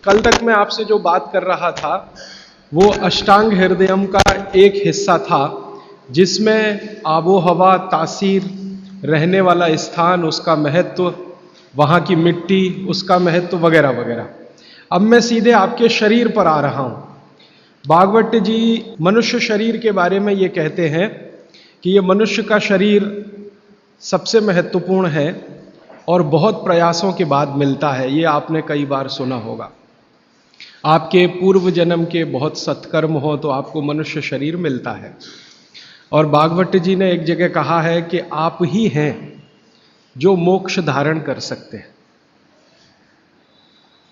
कल तक मैं आपसे जो बात कर रहा था वो अष्टांग हृदयम का एक हिस्सा था, जिसमें आबो हवा, तासीर, रहने वाला स्थान, उसका महत्व, वहाँ की मिट्टी, उसका महत्व वगैरह वगैरह। अब मैं सीधे आपके शरीर पर आ रहा हूँ। भागवत जी मनुष्य शरीर के बारे में ये कहते हैं कि ये मनुष्य का शरीर सबसे महत्वपूर्ण है और बहुत प्रयासों के बाद मिलता है। ये आपने कई बार सुना होगा। आपके पूर्व जन्म के बहुत सत्कर्म हो तो आपको मनुष्य शरीर मिलता है। और भागवत जी ने एक जगह कहा है कि आप ही हैं जो मोक्ष धारण कर सकते हैं।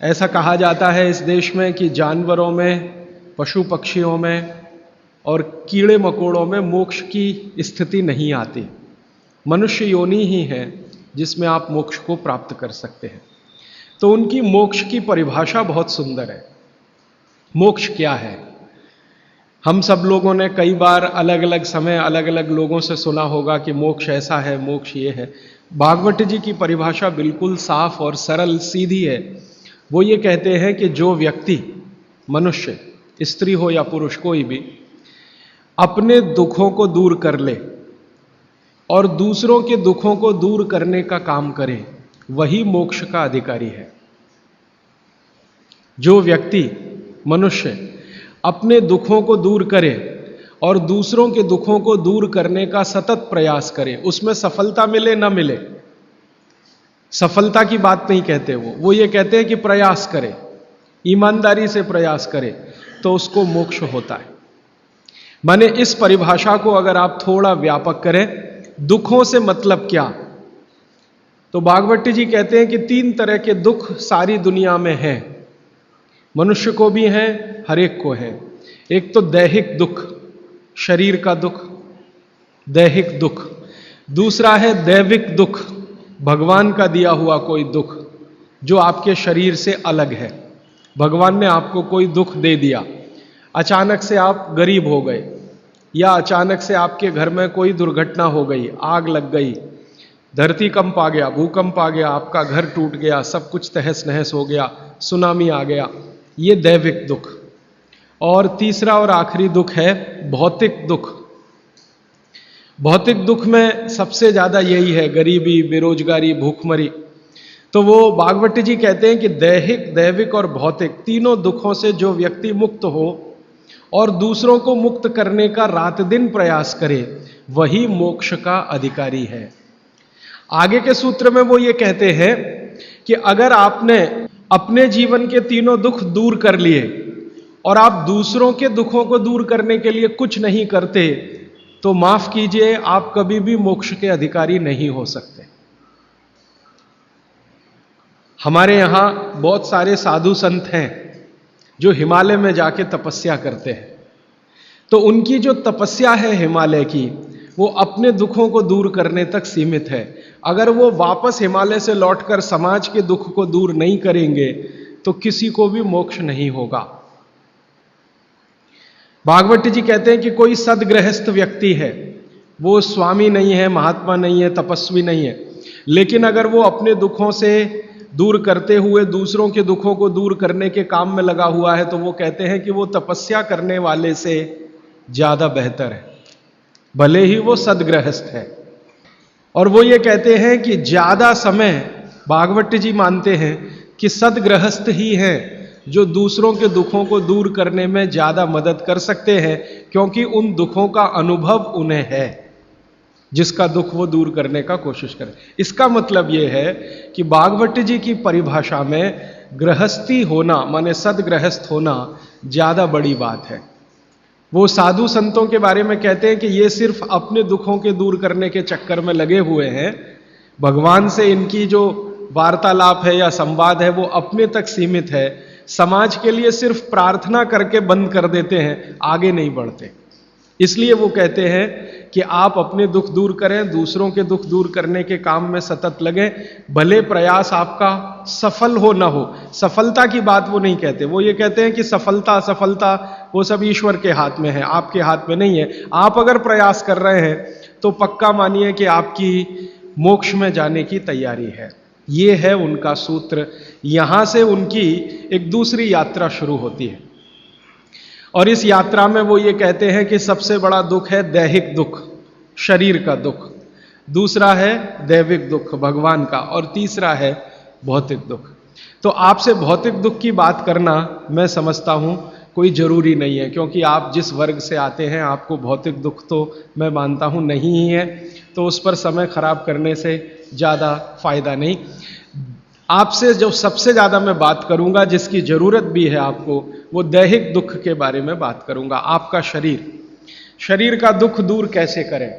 ऐसा कहा जाता है इस देश में कि जानवरों में, पशु पक्षियों में और कीड़े मकोड़ों में मोक्ष की स्थिति नहीं आती। मनुष्य योनि ही है जिसमें आप मोक्ष को प्राप्त कर सकते हैं। तो उनकी मोक्ष की परिभाषा बहुत सुंदर है। मोक्ष क्या है? हम सब लोगों ने कई बार अलग अलग समय अलग अलग लोगों से सुना होगा कि मोक्ष ऐसा है, मोक्ष ये है। भागवत जी की परिभाषा बिल्कुल साफ और सरल सीधी है। वो ये कहते हैं कि जो व्यक्ति, मनुष्य, स्त्री हो या पुरुष, कोई भी, अपने दुखों को दूर कर ले और दूसरों के दुखों को दूर करने का काम करे, वही मोक्ष का अधिकारी है। जो व्यक्ति, मनुष्य, अपने दुखों को दूर करे और दूसरों के दुखों को दूर करने का सतत प्रयास करे, उसमें सफलता मिले ना मिले, सफलता की बात नहीं कहते वो ये कहते हैं कि प्रयास करे, ईमानदारी से प्रयास करे, तो उसको मोक्ष होता है। माने इस परिभाषा को अगर आप थोड़ा व्यापक करें, दुखों से मतलब क्या, तो भागवत जी कहते हैं कि 3 तरह के दुख सारी दुनिया में हैं। मनुष्य को भी हैं, हर एक को है। एक तो दैहिक दुख, शरीर का दुख, दैहिक दुख। दूसरा है दैविक दुख, भगवान का दिया हुआ कोई दुख जो आपके शरीर से अलग है। भगवान ने आपको कोई दुख दे दिया, अचानक से आप गरीब हो गए, या अचानक से आपके घर में कोई दुर्घटना हो गई, आग लग गई, धरती कंप आ गया, भूकंप आ गया, आपका घर टूट गया, सब कुछ तहस नहस हो गया, सुनामी आ गया, ये दैविक दुख। और तीसरा और आखिरी दुख है भौतिक दुख। भौतिक दुख में सबसे ज्यादा यही है, गरीबी, बेरोजगारी, भूखमरी। तो वो भागवत जी कहते हैं कि दैहिक, दैविक और भौतिक तीनों दुखों से जो व्यक्ति मुक्त हो और दूसरों को मुक्त करने का रात दिन प्रयास करे, वही मोक्ष का अधिकारी है। आगे के सूत्र में वो ये कहते हैं कि अगर आपने अपने जीवन के तीनों दुख दूर कर लिए और आप दूसरों के दुखों को दूर करने के लिए कुछ नहीं करते, तो माफ कीजिए, आप कभी भी मोक्ष के अधिकारी नहीं हो सकते। हमारे यहां बहुत सारे साधु संत हैं जो हिमालय में जाके तपस्या करते हैं। तो उनकी जो तपस्या है हिमालय की, वो अपने दुखों को दूर करने तक सीमित है। अगर वो वापस हिमालय से लौटकर समाज के दुख को दूर नहीं करेंगे तो किसी को भी मोक्ष नहीं होगा। भागवत जी कहते हैं कि कोई सदगृहस्थ व्यक्ति है, वो स्वामी नहीं है, महात्मा नहीं है, तपस्वी नहीं है, लेकिन अगर वो अपने दुखों से दूर करते हुए दूसरों के दुखों को दूर करने के काम में लगा हुआ है, तो वो कहते हैं कि वो तपस्या करने वाले से ज्यादा बेहतर है, भले ही वो सदगृहस्थ है। और वो ये कहते हैं कि ज्यादा समय, भागवत जी मानते हैं कि सदगृहस्थ ही हैं जो दूसरों के दुखों को दूर करने में ज्यादा मदद कर सकते हैं, क्योंकि उन दुखों का अनुभव उन्हें है, जिसका दुख वो दूर करने का कोशिश करें। इसका मतलब ये है कि भागवत जी की परिभाषा में गृहस्थी होना, माने सदगृहस्थ होना, ज्यादा बड़ी बात है। वो साधु संतों के बारे में कहते हैं कि ये सिर्फ अपने दुखों के दूर करने के चक्कर में लगे हुए हैं, भगवान से इनकी जो वार्तालाप है या संवाद है वो अपने तक सीमित है, समाज के लिए सिर्फ प्रार्थना करके बंद कर देते हैं, आगे नहीं बढ़ते। इसलिए वो कहते हैं कि आप अपने दुख दूर करें, दूसरों के दुख दूर करने के काम में सतत लगें, भले प्रयास आपका सफल हो ना हो। सफलता की बात वो नहीं कहते, वो ये कहते हैं कि सफलता असफलता वो सब ईश्वर के हाथ में है, आपके हाथ में नहीं है। आप अगर प्रयास कर रहे हैं तो पक्का मानिए कि आपकी मोक्ष में जाने की तैयारी है। ये है उनका सूत्र। यहां से उनकी एक दूसरी यात्रा शुरू होती है और इस यात्रा में वो ये कहते हैं कि सबसे बड़ा दुख है दैहिक दुख, शरीर का दुख, दूसरा है दैविक दुख भगवान का, और तीसरा है भौतिक दुख। तो आपसे भौतिक दुख की बात करना मैं समझता हूं कोई जरूरी नहीं है, क्योंकि आप जिस वर्ग से आते हैं आपको भौतिक दुख तो मैं मानता हूं नहीं ही है, तो उस पर समय खराब करने से ज़्यादा फायदा नहीं। आपसे जो सबसे ज़्यादा मैं बात करूंगा, जिसकी ज़रूरत भी है आपको, वो दैहिक दुख के बारे में बात करूंगा। आपका शरीर का दुख दूर कैसे करें।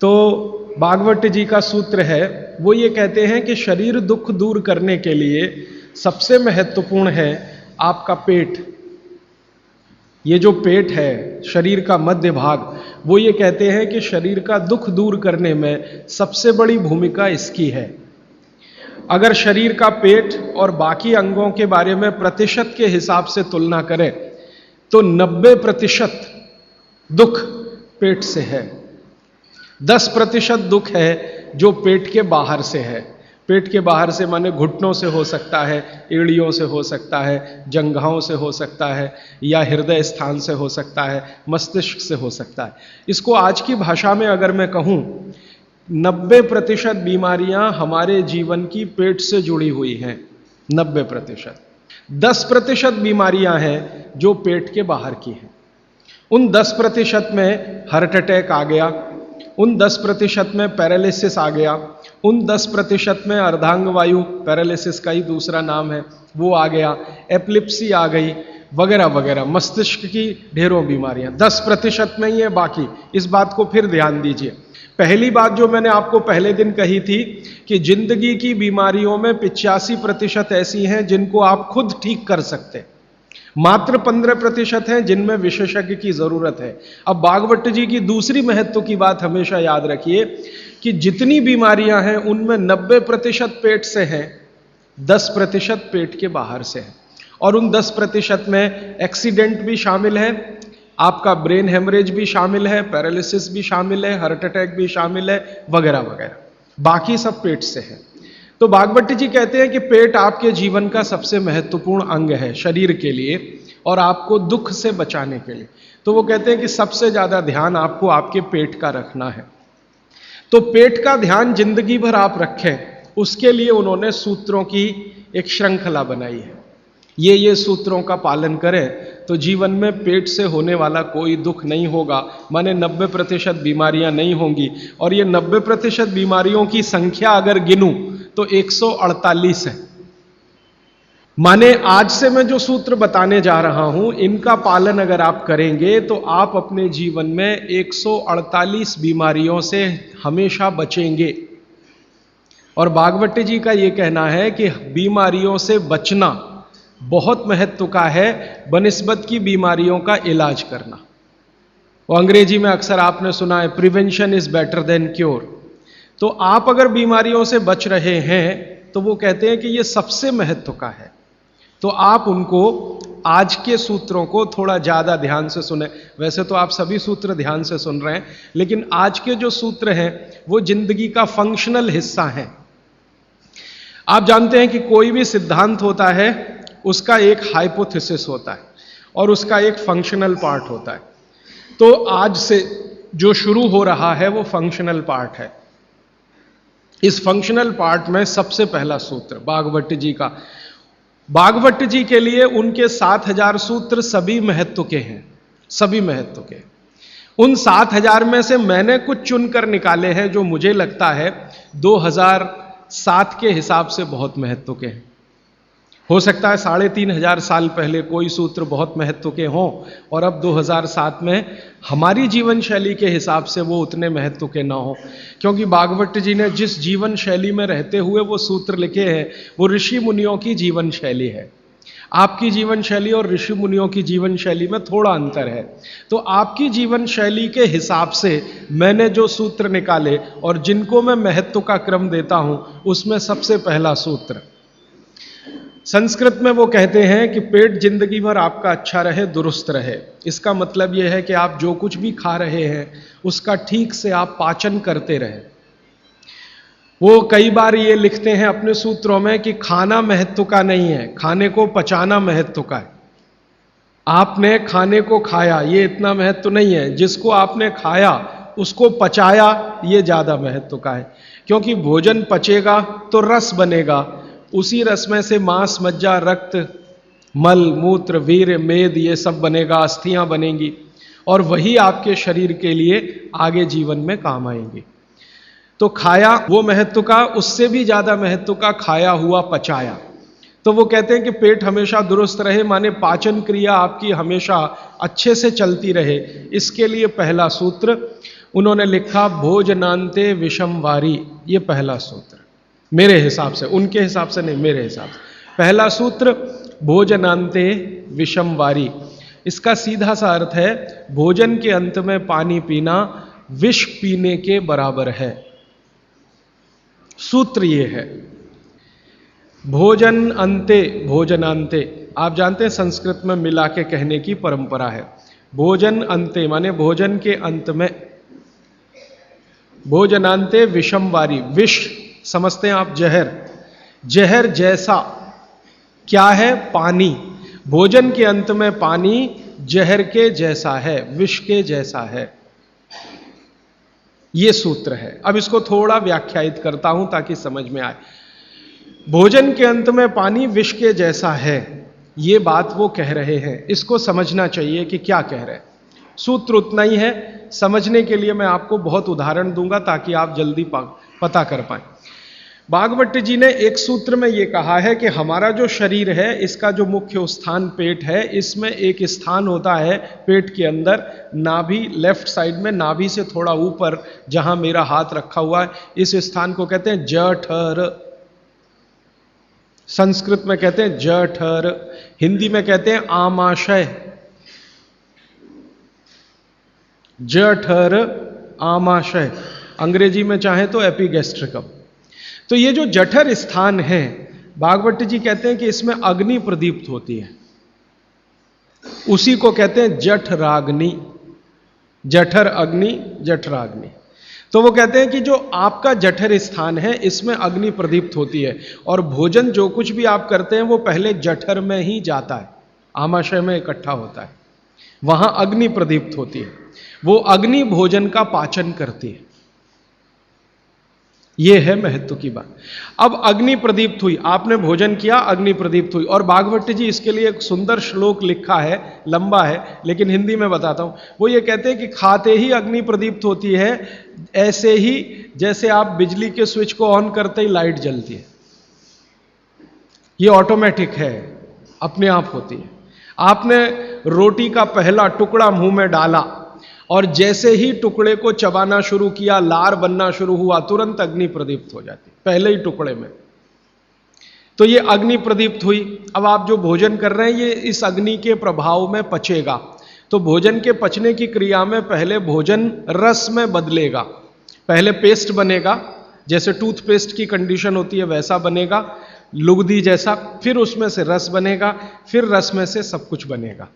तो भागवत जी का सूत्र है, वो ये कहते हैं कि शरीर दुख दूर करने के लिए सबसे महत्वपूर्ण है आपका पेट। ये जो पेट है, शरीर का मध्य भाग, वो ये कहते हैं कि शरीर का दुख दूर करने में सबसे बड़ी भूमिका इसकी है। अगर शरीर का पेट और बाकी अंगों के बारे में प्रतिशत के हिसाब से तुलना करें तो 90% दुख पेट से है, 10% दुख है जो पेट के बाहर से है। पेट के बाहर से माने घुटनों से हो सकता है, एड़ियों से हो सकता है, जंघाओं से हो सकता है, या हृदय स्थान से हो सकता है, मस्तिष्क से हो सकता है। इसको आज की भाषा में अगर मैं कहूं, 90% बीमारियां हमारे जीवन की पेट से जुड़ी हुई हैं। 90%। 10% बीमारियां हैं जो पेट के बाहर की हैं। उन 10% में हार्ट अटैक आ गया, उन 10% में पैरालिसिस आ गया, उन 10% में अर्धांग वायु, पैरालिसिस का ही दूसरा नाम है, वो आ गया, एपिलेप्सी आ गई, वगैरह वगैरह, मस्तिष्क की ढेरों बीमारियां 10% में ही है। बाकी इस बात को फिर ध्यान दीजिए। पहली बात जो मैंने आपको पहले दिन कही थी कि जिंदगी की बीमारियों में 85% ऐसी हैं जिनको आप खुद ठीक कर सकते हैं, मात्र 15% हैं जिनमें विशेषज्ञ की जरूरत है। अब भागवत जी की दूसरी महत्व की बात हमेशा याद रखिए कि जितनी बीमारियां हैं उनमें 90% पेट से हैं, 10% पेट के बाहर से है, और उन 10% में एक्सीडेंट भी शामिल है, आपका ब्रेन हेमरेज भी शामिल है, पैरालिसिस भी शामिल है, हार्ट अटैक भी शामिल है, वगैरह वगैरह, बाकी सब पेट से है। तो भागवत जी कहते हैं कि पेट आपके जीवन का सबसे महत्वपूर्ण अंग है शरीर के लिए और आपको दुख से बचाने के लिए। तो वो कहते हैं कि सबसे ज्यादा ध्यान आपको आपके पेट का रखना है। तो पेट का ध्यान जिंदगी भर आप रखें, उसके लिए उन्होंने सूत्रों की एक श्रृंखला बनाई है। ये सूत्रों का पालन करें तो जीवन में पेट से होने वाला कोई दुख नहीं होगा, माने 90% बीमारियां नहीं होंगी। और ये 90% बीमारियों की संख्या अगर गिनूं तो 148 है। माने आज से मैं जो सूत्र बताने जा रहा हूं, इनका पालन अगर आप करेंगे तो आप अपने जीवन में 148 बीमारियों से हमेशा बचेंगे। और भागवत जी का यह कहना है कि बीमारियों से बचना बहुत महत्व का है बनिस्बत की बीमारियों का इलाज करना। वो अंग्रेजी में अक्सर आपने सुना है, prevention is better than cure. तो आप अगर बीमारियों से बच रहे हैं तो वो कहते हैं कि ये सबसे महत्व का है। तो आप उनको, आज के सूत्रों को थोड़ा ज्यादा ध्यान से सुने। वैसे तो आप सभी सूत्र ध्यान से सुन रहे हैं, लेकिन आज के जो सूत्र हैं वो जिंदगी का फंक्शनल हिस्सा है। आप जानते हैं कि कोई भी सिद्धांत होता है उसका एक हाइपोथेसिस होता है और उसका एक फंक्शनल पार्ट होता है। तो आज से जो शुरू हो रहा है वो फंक्शनल पार्ट है। इस फंक्शनल पार्ट में सबसे पहला सूत्र भागवत जी का, भागवत जी के लिए उनके 7000 सूत्र सभी महत्व के हैं, सभी महत्व के। उन 7000 में से मैंने कुछ चुनकर निकाले हैं जो मुझे लगता है 2007 के हिसाब से बहुत महत्व के हैं। हो सकता है 3500 साल पहले कोई सूत्र बहुत महत्व के हों और अब 2007 में हमारी जीवन शैली के हिसाब से वो उतने महत्व के ना हो, क्योंकि भागवत जी ने जिस जीवन शैली में रहते हुए वो सूत्र लिखे हैं वो ऋषि मुनियों की जीवन शैली है। आपकी जीवन शैली और ऋषि मुनियों की जीवन शैली में थोड़ा अंतर है। तो आपकी जीवन शैली के हिसाब से मैंने जो सूत्र निकाले और जिनको मैं महत्व का क्रम देता हूं, उसमें सबसे पहला सूत्र, संस्कृत में वो कहते हैं कि पेट जिंदगी भर आपका अच्छा रहे, दुरुस्त रहे। इसका मतलब यह है कि आप जो कुछ भी खा रहे हैं उसका ठीक से आप पाचन करते रहे। वो कई बार ये लिखते हैं अपने सूत्रों में कि खाना महत्व का नहीं है, खाने को पचाना महत्व का है। आपने खाने को खाया ये इतना महत्व नहीं है, जिसको आपने खाया उसको पचाया ये ज्यादा महत्व का है। क्योंकि भोजन पचेगा तो रस बनेगा, उसी रस में से मांस, मज्जा, रक्त, मल, मूत्र, वीर्य, मेद ये सब बनेगा, अस्थियां बनेंगी और वही आपके शरीर के लिए आगे जीवन में काम आएंगी। तो खाया वो महत्व का, उससे भी ज्यादा महत्व का खाया हुआ पचाया। तो वो कहते हैं कि पेट हमेशा दुरुस्त रहे, माने पाचन क्रिया आपकी हमेशा अच्छे से चलती रहे, इसके लिए पहला सूत्र उन्होंने लिखा भोजनांते विषम वारी। ये पहला सूत्र मेरे हिसाब से, उनके हिसाब से नहीं, मेरे हिसाब से पहला सूत्र भोजनांते विषम वारी। इसका सीधा सा अर्थ है भोजन के अंत में पानी पीना विष पीने के बराबर है। सूत्र ये है भोजन अंते भोजनांते। आप जानते हैं संस्कृत में मिला के कहने की परंपरा है। भोजन अंते माने भोजन के अंत में, भोजनांते विषम वारी। विष समझते हैं आप, जहर, जहर जैसा क्या है? पानी। भोजन के अंत में पानी जहर के जैसा है, विष के जैसा है। यह सूत्र है। अब इसको थोड़ा व्याख्यायित करता हूं ताकि समझ में आए। भोजन के अंत में पानी विष के जैसा है, यह बात वो कह रहे हैं। इसको समझना चाहिए कि क्या कह रहे हैं। सूत्र उतना ही है, समझने के लिए मैं आपको बहुत उदाहरण दूंगा ताकि आप जल्दी पता कर पाएं। भागवत जी ने एक सूत्र में यह कहा है कि हमारा जो शरीर है इसका जो मुख्य स्थान पेट है, इसमें एक स्थान होता है पेट के अंदर, नाभि, लेफ्ट साइड में नाभि से थोड़ा ऊपर जहां मेरा हाथ रखा हुआ है, इस स्थान को कहते हैं जठर। संस्कृत में कहते हैं जठर, हिंदी में कहते हैं आमाशय। जठर, आमाशय, अंग्रेजी में चाहे तो एपिगैस्ट्रिकम। तो ये जो जठर स्थान है, भागवत जी कहते हैं कि इसमें अग्नि प्रदीप्त होती है, उसी को कहते हैं जठराग्नि। जठर अग्नि, जठराग्नि। तो वो कहते हैं कि जो आपका जठर स्थान है इसमें अग्नि प्रदीप्त होती है, और भोजन जो कुछ भी आप करते हैं वो पहले जठर में ही जाता है, आमाशय में इकट्ठा होता है, वहां अग्नि प्रदीप्त होती है। वो अग्नि भोजन का पाचन करती है। यह है महत्व की बात। अब अग्नि प्रदीप्त हुई, आपने भोजन किया, अग्नि प्रदीप्त हुई। और भागवत जी इसके लिए एक सुंदर श्लोक लिखा है, लंबा है लेकिन हिंदी में बताता हूं। वो ये कहते हैं कि खाते ही अग्नि प्रदीप्त होती है, ऐसे ही जैसे आप बिजली के स्विच को ऑन करते ही लाइट जलती है। ये ऑटोमेटिक है, अपने आप होती है। आपने रोटी का पहला टुकड़ा मुंह में डाला और जैसे ही टुकड़े को चबाना शुरू किया, लार बनना शुरू हुआ, तुरंत अग्नि प्रदीप्त हो जाती, पहले ही टुकड़े में। तो ये अग्नि प्रदीप्त हुई। अब आप जो भोजन कर रहे हैं ये इस अग्नि के प्रभाव में पचेगा। तो भोजन के पचने की क्रिया में पहले भोजन रस में बदलेगा। पहले पेस्ट बनेगा, जैसे टूथपेस्ट की कंडीशन होती है वैसा बनेगा, लुगदी जैसा। फिर उसमें से रस बनेगा, फिर रस में से सब कुछ बनेगा।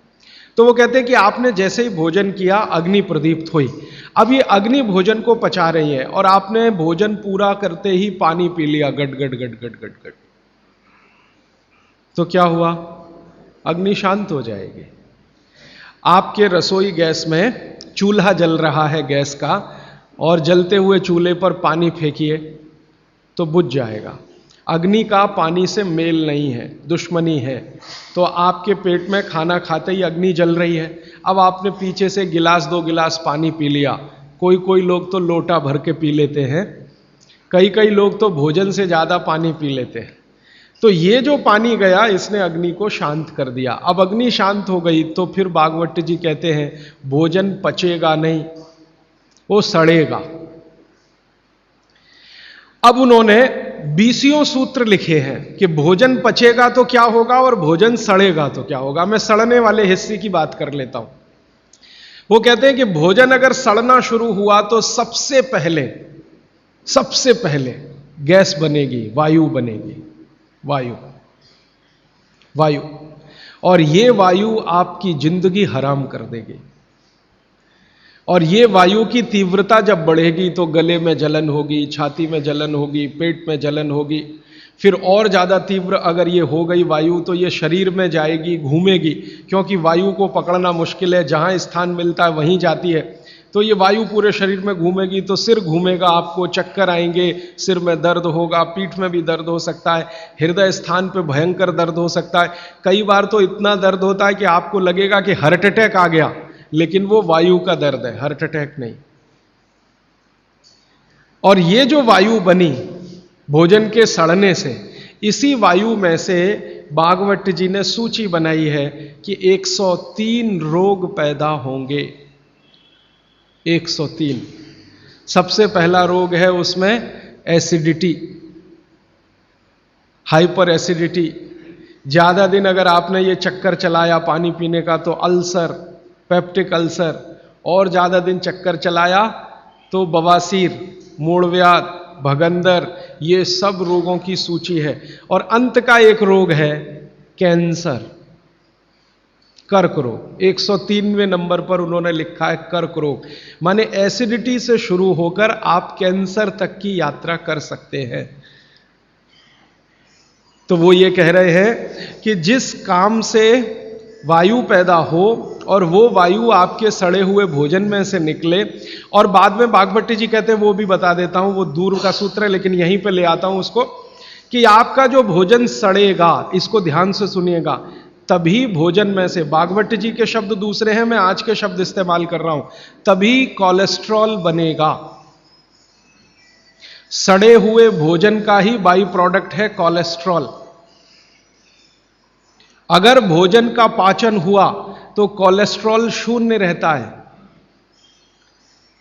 तो वो कहते हैं कि आपने जैसे ही भोजन किया अग्नि प्रदीप्त हुई। अब ये अग्नि भोजन को पचा रही है और आपने भोजन पूरा करते ही पानी पी लिया, गट गट गट गट गट गट। तो क्या हुआ? अग्नि शांत हो जाएगी। आपके रसोई गैस में चूल्हा जल रहा है गैस का, और जलते हुए चूल्हे पर पानी फेंकिए तो बुझ जाएगा। अग्नि का पानी से मेल नहीं है, दुश्मनी है। तो आपके पेट में खाना खाते ही अग्नि जल रही है। अब आपने पीछे से गिलास 2 गिलास पानी पी लिया। कोई लोग तो लोटा भर के पी लेते हैं, कई लोग तो भोजन से ज्यादा पानी पी लेते हैं। तो ये जो पानी गया इसने अग्नि को शांत कर दिया। अब अग्नि शांत हो गई तो फिर भागवत जी कहते हैं भोजन पचेगा नहीं, वो सड़ेगा। अब उन्होंने 20 सूत्र लिखे हैं कि भोजन पचेगा तो क्या होगा और भोजन सड़ेगा तो क्या होगा। मैं सड़ने वाले हिस्से की बात कर लेता हूं। वो कहते हैं कि भोजन अगर सड़ना शुरू हुआ तो सबसे पहले गैस बनेगी, वायु बनेगी, वायु। और ये वायु आपकी जिंदगी हराम कर देगी। और ये वायु की तीव्रता जब बढ़ेगी तो गले में जलन होगी, छाती में जलन होगी, पेट में जलन होगी। फिर और ज़्यादा तीव्र अगर ये हो गई वायु तो ये शरीर में जाएगी, घूमेगी, क्योंकि वायु को पकड़ना मुश्किल है, जहाँ स्थान मिलता है वहीं जाती है। तो ये वायु पूरे शरीर में घूमेगी तो सिर घूमेगा, आपको चक्कर आएंगे, सिर में दर्द होगा, पीठ में भी दर्द हो सकता है, हृदय स्थान पे भयंकर दर्द हो सकता है। कई बार तो इतना दर्द होता है कि आपको लगेगा कि हार्ट अटैक आ गया, लेकिन वो वायु का दर्द है, हार्ट अटैक नहीं। और ये जो वायु बनी भोजन के सड़ने से, इसी वायु में से भागवत जी ने सूची बनाई है कि 103 रोग पैदा होंगे। 103। सबसे पहला रोग है उसमें एसिडिटी, हाइपर एसिडिटी। ज्यादा दिन अगर आपने ये चक्कर चलाया पानी पीने का तो अल्सर, पेप्टिक अल्सर, और ज्यादा दिन चक्कर चलाया तो बवासीर, मूढ़व्याध, भगंदर, ये सब रोगों की सूची है। और अंत का एक रोग है कैंसर, कर्क रोग। 103वें नंबर पर उन्होंने लिखा है कर्क रोग। माने एसिडिटी से शुरू होकर आप कैंसर तक की यात्रा कर सकते हैं। तो वो ये कह रहे हैं कि जिस काम से वायु पैदा हो और वो वायु आपके सड़े हुए भोजन में से निकले, और बाद में भागवत जी कहते हैं, वो भी बता देता हूं, वो दूर का सूत्र है लेकिन यहीं पे ले आता हूं उसको, कि आपका जो भोजन सड़ेगा, इसको ध्यान से सुनिएगा, तभी भोजन में से, भागवत जी के शब्द दूसरे हैं, मैं आज के शब्द इस्तेमाल कर रहा हूं, तभी कोलेस्ट्रॉल बनेगा। सड़े हुए भोजन का ही बाई प्रोडक्ट है कोलेस्ट्रॉल। अगर भोजन का पाचन हुआ तो कोलेस्ट्रॉल शून्य रहता है,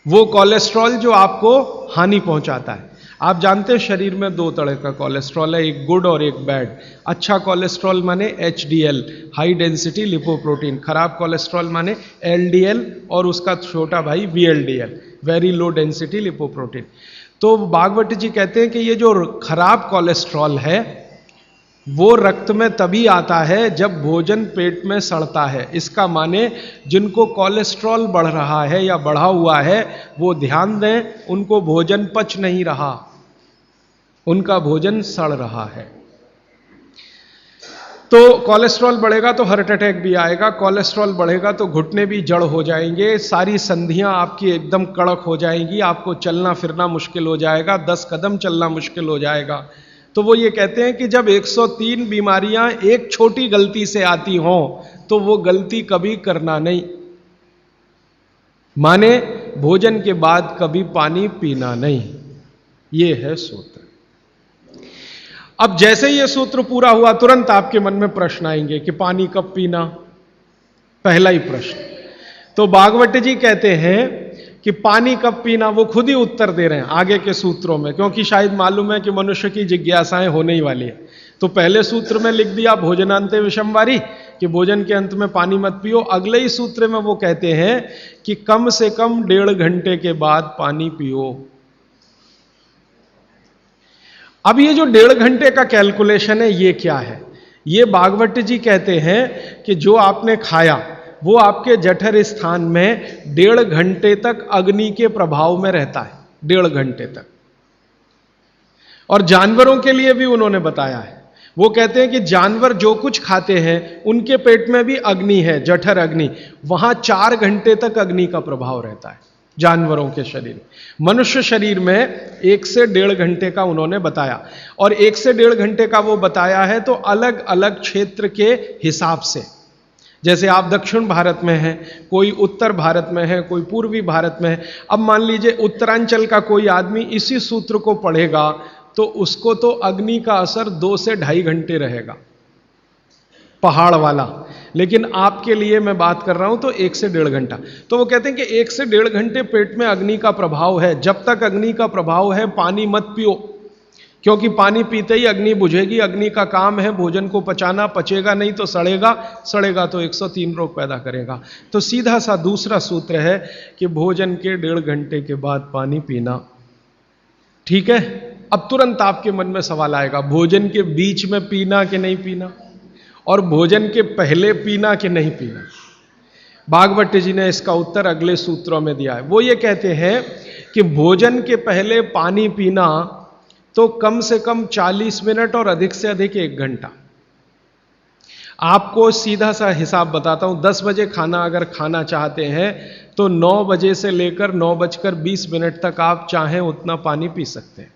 वो कोलेस्ट्रॉल जो आपको हानि पहुंचाता है। आप जानते हैं शरीर में दो तरह का कोलेस्ट्रॉल है, एक गुड और एक बैड। अच्छा कोलेस्ट्रॉल माने HDL, हाई डेंसिटी लिपोप्रोटीन। खराब कोलेस्ट्रॉल माने LDL और उसका छोटा भाई VLDL, very low density lipoprotein. तो भागवत जी कहते हैं कि ये जो खराब कोलेस्ट्रॉल है वो रक्त में तभी आता है जब भोजन पेट में सड़ता है। इसका माने जिनको कोलेस्ट्रॉल बढ़ रहा है या बढ़ा हुआ है वो ध्यान दें, उनको भोजन पच नहीं रहा, उनका भोजन सड़ रहा है। तो कोलेस्ट्रॉल बढ़ेगा तो हार्ट अटैक भी आएगा, कोलेस्ट्रॉल बढ़ेगा तो घुटने भी जड़ हो जाएंगे, सारी संधियां आपकी एकदम कड़क हो जाएंगी, आपको चलना फिरना मुश्किल हो जाएगा, 10 कदम चलना मुश्किल हो जाएगा। तो वो ये कहते हैं कि जब 103 बीमारियां एक छोटी गलती से आती हों तो वो गलती कभी करना नहीं। माने भोजन के बाद कभी पानी पीना नहीं, ये है सूत्र। अब जैसे ये सूत्र पूरा हुआ तुरंत आपके मन में प्रश्न आएंगे कि पानी कब पीना, पहला ही प्रश्न। तो भागवत जी कहते हैं कि पानी कब पीना वो खुद ही उत्तर दे रहे हैं आगे के सूत्रों में, क्योंकि शायद मालूम है कि मनुष्य की जिज्ञासाएं होने ही वाली है। तो पहले सूत्र में लिख दिया भोजनांते विषमवारी, कि भोजन के अंत में पानी मत पियो। अगले ही सूत्र में वो कहते हैं कि कम से कम 1.5 घंटे के बाद पानी पियो। अब ये जो 1.5 घंटे का कैलकुलेशन है ये क्या है? ये भागवत जी कहते हैं कि जो आपने खाया वो आपके जठर स्थान में 1.5 घंटे तक अग्नि के प्रभाव में रहता है, 1.5 घंटे तक। और जानवरों के लिए भी उन्होंने बताया है, वो कहते हैं कि जानवर जो कुछ खाते हैं उनके पेट में भी अग्नि है, जठर अग्नि, वहां 4 घंटे तक अग्नि का प्रभाव रहता है जानवरों के शरीर। मनुष्य शरीर में 1 से 1.5 घंटे का उन्होंने बताया, और 1 से 1.5 घंटे का वो बताया है तो अलग अलग क्षेत्र के हिसाब से। जैसे आप दक्षिण भारत में हैं, कोई उत्तर भारत में है, कोई पूर्वी भारत में है। अब मान लीजिए उत्तरांचल का कोई आदमी इसी सूत्र को पढ़ेगा तो उसको तो अग्नि का असर 2 से 2.5 घंटे रहेगा, पहाड़ वाला। लेकिन आपके लिए मैं बात कर रहा हूं तो 1 से 1.5 घंटा। तो वो कहते हैं कि 1 से 1.5 घंटे पेट में अग्नि का प्रभाव है। जब तक अग्नि का प्रभाव है पानी मत पियो, क्योंकि पानी पीते ही अग्नि बुझेगी। अग्नि का काम है भोजन को पचाना, पचेगा नहीं तो सड़ेगा, सड़ेगा तो 103 रोग पैदा करेगा। तो सीधा सा दूसरा सूत्र है कि भोजन के 1.5 घंटे के बाद पानी पीना। ठीक है, अब तुरंत आपके मन में सवाल आएगा, भोजन के बीच में पीना कि नहीं पीना, और भोजन के पहले पीना कि नहीं पीना। भागवत जी ने इसका उत्तर अगले सूत्रों में दिया है। वो ये कहते हैं कि भोजन के पहले पानी पीना तो कम से कम 40 मिनट और अधिक से अधिक 1 घंटा। आपको सीधा सा हिसाब बताता हूं, 10 बजे खाना अगर खाना चाहते हैं तो 9 बजे से लेकर 9:20 तक आप चाहें उतना पानी पी सकते हैं।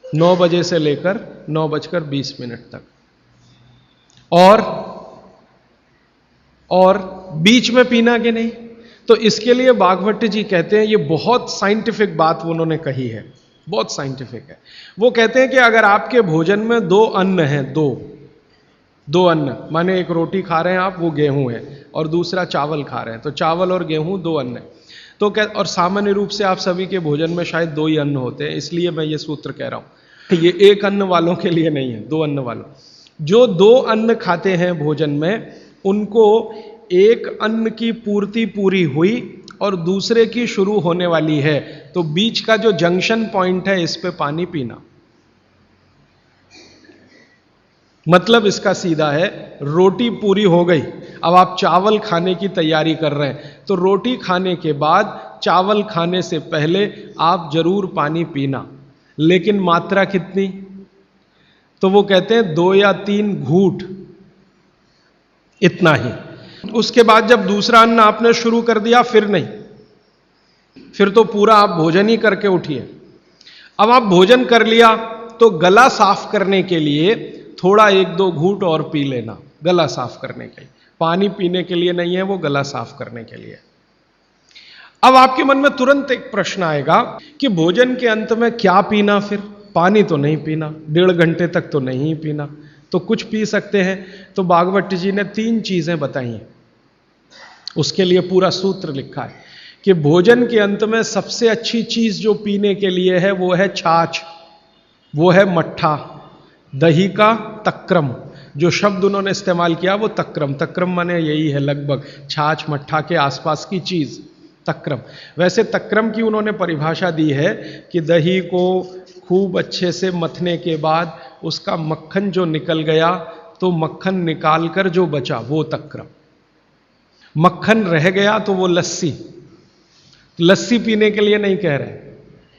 9 बजे से लेकर 9:20 तक। और बीच में पीना कि नहीं, तो इसके लिए भागवत जी कहते हैं, ये बहुत साइंटिफिक बात उन्होंने कही है, बहुत साइंटिफिक है। वो कहते हैं कि अगर आपके भोजन में 2 अन्न हैं, दो अन्न माने एक रोटी खा रहे हैं आप, वो गेहूं है, और दूसरा चावल खा रहे हैं, तो चावल और गेहूं 2 अन्न है। तो और सामान्य रूप से आप सभी के भोजन में शायद 2 ही अन्न होते हैं, इसलिए मैं ये सूत्र कह रहा हूं। ये 1 अन्न वालों के लिए नहीं है, 2 अन्न वालों। जो 2 अन्न खाते हैं भोजन में, उनको एक अन्न की पूर्ति पूरी हुई और दूसरे की शुरू होने वाली है, तो बीच का जो जंक्शन पॉइंट है, इस पे पानी पीना। मतलब इसका सीधा है, रोटी पूरी हो गई, अब आप चावल खाने की तैयारी कर रहे हैं, तो रोटी खाने के बाद चावल खाने से पहले आप जरूर पानी पीना, लेकिन मात्रा कितनी? तो वो कहते हैं 2 या 3 घूंट, इतना ही। उसके बाद जब दूसरा अन्न आपने शुरू कर दिया, फिर नहीं, फिर तो पूरा आप भोजन ही करके उठिए। अब आप भोजन कर लिया तो गला साफ करने के लिए थोड़ा 1-2 घूंट और पी लेना, गला साफ करने के लिए। पानी पीने के लिए नहीं है, वो गला साफ करने के लिए। अब आपके मन में तुरंत एक प्रश्न आएगा कि भोजन के अंत में क्या पीना? फिर पानी तो नहीं पीना, 1.5 घंटे तक तो नहीं पीना, तो कुछ पी सकते हैं। तो भागवत जी ने 3 चीजें बताई हैं, उसके लिए पूरा सूत्र लिखा है कि भोजन के अंत में सबसे अच्छी चीज जो पीने के लिए है वो है छाछ, वो है मट्ठा, दही का तक्रम। जो शब्द उन्होंने इस्तेमाल किया वो तक्रम, तक्रम माने यही है लगभग छाछ मट्ठा के आसपास की चीज, तक्रम। वैसे तक्रम की उन्होंने परिभाषा दी है कि दही को खूब अच्छे से मथने के बाद उसका मक्खन जो निकल गया, तो मक्खन निकालकर जो बचा वो तक्रम। मक्खन रह गया तो वो लस्सी, लस्सी पीने के लिए नहीं कह रहे,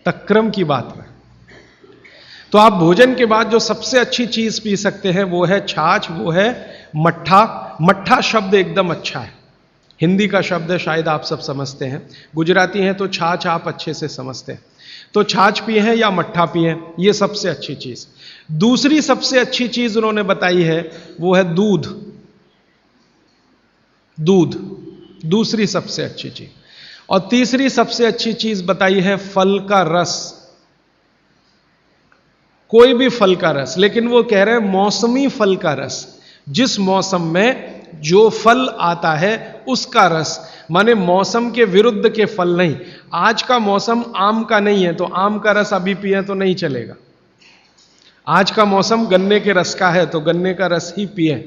तक्रम की बात है। तो आप भोजन के बाद जो सबसे अच्छी चीज पी सकते हैं वो है छाछ, वो है मट्ठा। मट्ठा शब्द एकदम अच्छा है, हिंदी का शब्द है, शायद आप सब समझते हैं। गुजराती हैं तो छाछ आप अच्छे से समझते हैं। तो छाछ पिए या मट्ठा पिए, ये सबसे अच्छी चीज। दूसरी सबसे अच्छी चीज उन्होंने बताई है वो है दूध, दूध दूसरी सबसे अच्छी चीज। और तीसरी सबसे अच्छी चीज बताई है फल का रस, कोई भी फल का रस, लेकिन वो कह रहे हैं मौसमी फल का रस। जिस मौसम में जो फल आता है उसका रस, माने मौसम के विरुद्ध के फल नहीं। आज का मौसम आम का नहीं है तो आम का रस अभी पिए तो नहीं चलेगा। आज का मौसम गन्ने के रस का है तो गन्ने का रस ही पिए।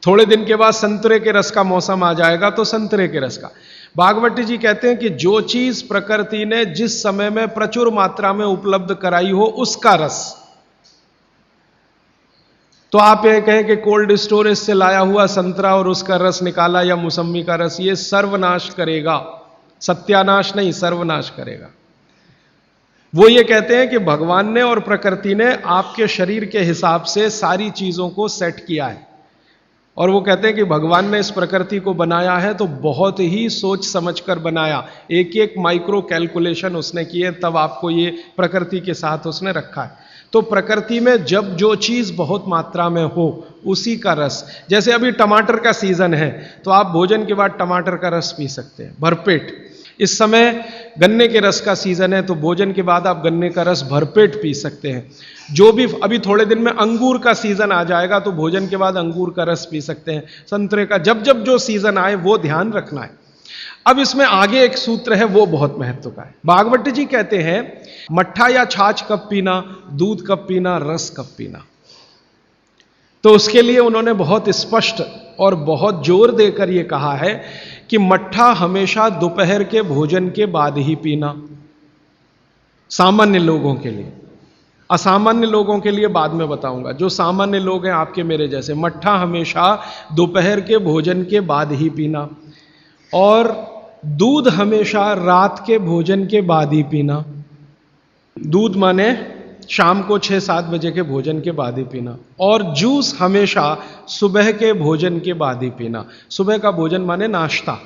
थोड़े दिन के बाद संतरे के रस का मौसम आ जाएगा तो संतरे के रस का। भागवत जी कहते हैं कि जो चीज प्रकृति ने जिस समय में प्रचुर मात्रा में उपलब्ध कराई हो उसका रस। तो आप ये कहें कि कोल्ड स्टोरेज से लाया हुआ संतरा और उसका रस निकाला या मौसमी का रस, ये सर्वनाश करेगा, सत्यानाश नहीं, सर्वनाश करेगा। वो ये कहते हैं कि भगवान ने और प्रकृति ने आपके शरीर के हिसाब से सारी चीजों को सेट किया है, और वो कहते हैं कि भगवान ने इस प्रकृति को बनाया है तो बहुत ही सोच समझकर बनाया, एक एक माइक्रो कैलकुलेशन उसने किए, तब आपको ये प्रकृति के साथ उसने रखा है। तो प्रकृति में जब जो चीज बहुत मात्रा में हो उसी का रस, जैसे अभी टमाटर का सीजन है तो आप भोजन के बाद टमाटर का रस पी सकते हैं भरपेट। इस समय गन्ने के रस का सीजन है तो भोजन के बाद आप गन्ने का रस भरपेट पी सकते हैं। जो भी अभी थोड़े दिन में अंगूर का सीजन आ जाएगा तो भोजन के बाद अंगूर का रस पी सकते हैं, संतरे का, जब जब जो सीजन आए वो ध्यान रखना है। अब इसमें आगे एक सूत्र है वो बहुत महत्व का है। भागवत जी कहते हैं मट्ठा या छाछ कब पीना, दूध कब पीना, रस कब पीना। तो उसके लिए उन्होंने बहुत स्पष्ट और बहुत जोर देकर यह कहा है कि मट्ठा हमेशा दोपहर के भोजन के बाद ही पीना, सामान्य लोगों के लिए। असामान्य लोगों के लिए बाद में बताऊंगा, जो सामान्य लोग हैं आपके मेरे जैसे, मट्ठा हमेशा दोपहर के भोजन के बाद ही पीना। और दूध हमेशा रात के भोजन के बाद ही पीना। दूध माने शाम को 6-7 बजे के भोजन के बाद ही पीना। और जूस हमेशा सुबह के भोजन के बाद ही पीना। सुबह का भोजन माने नाश्ता।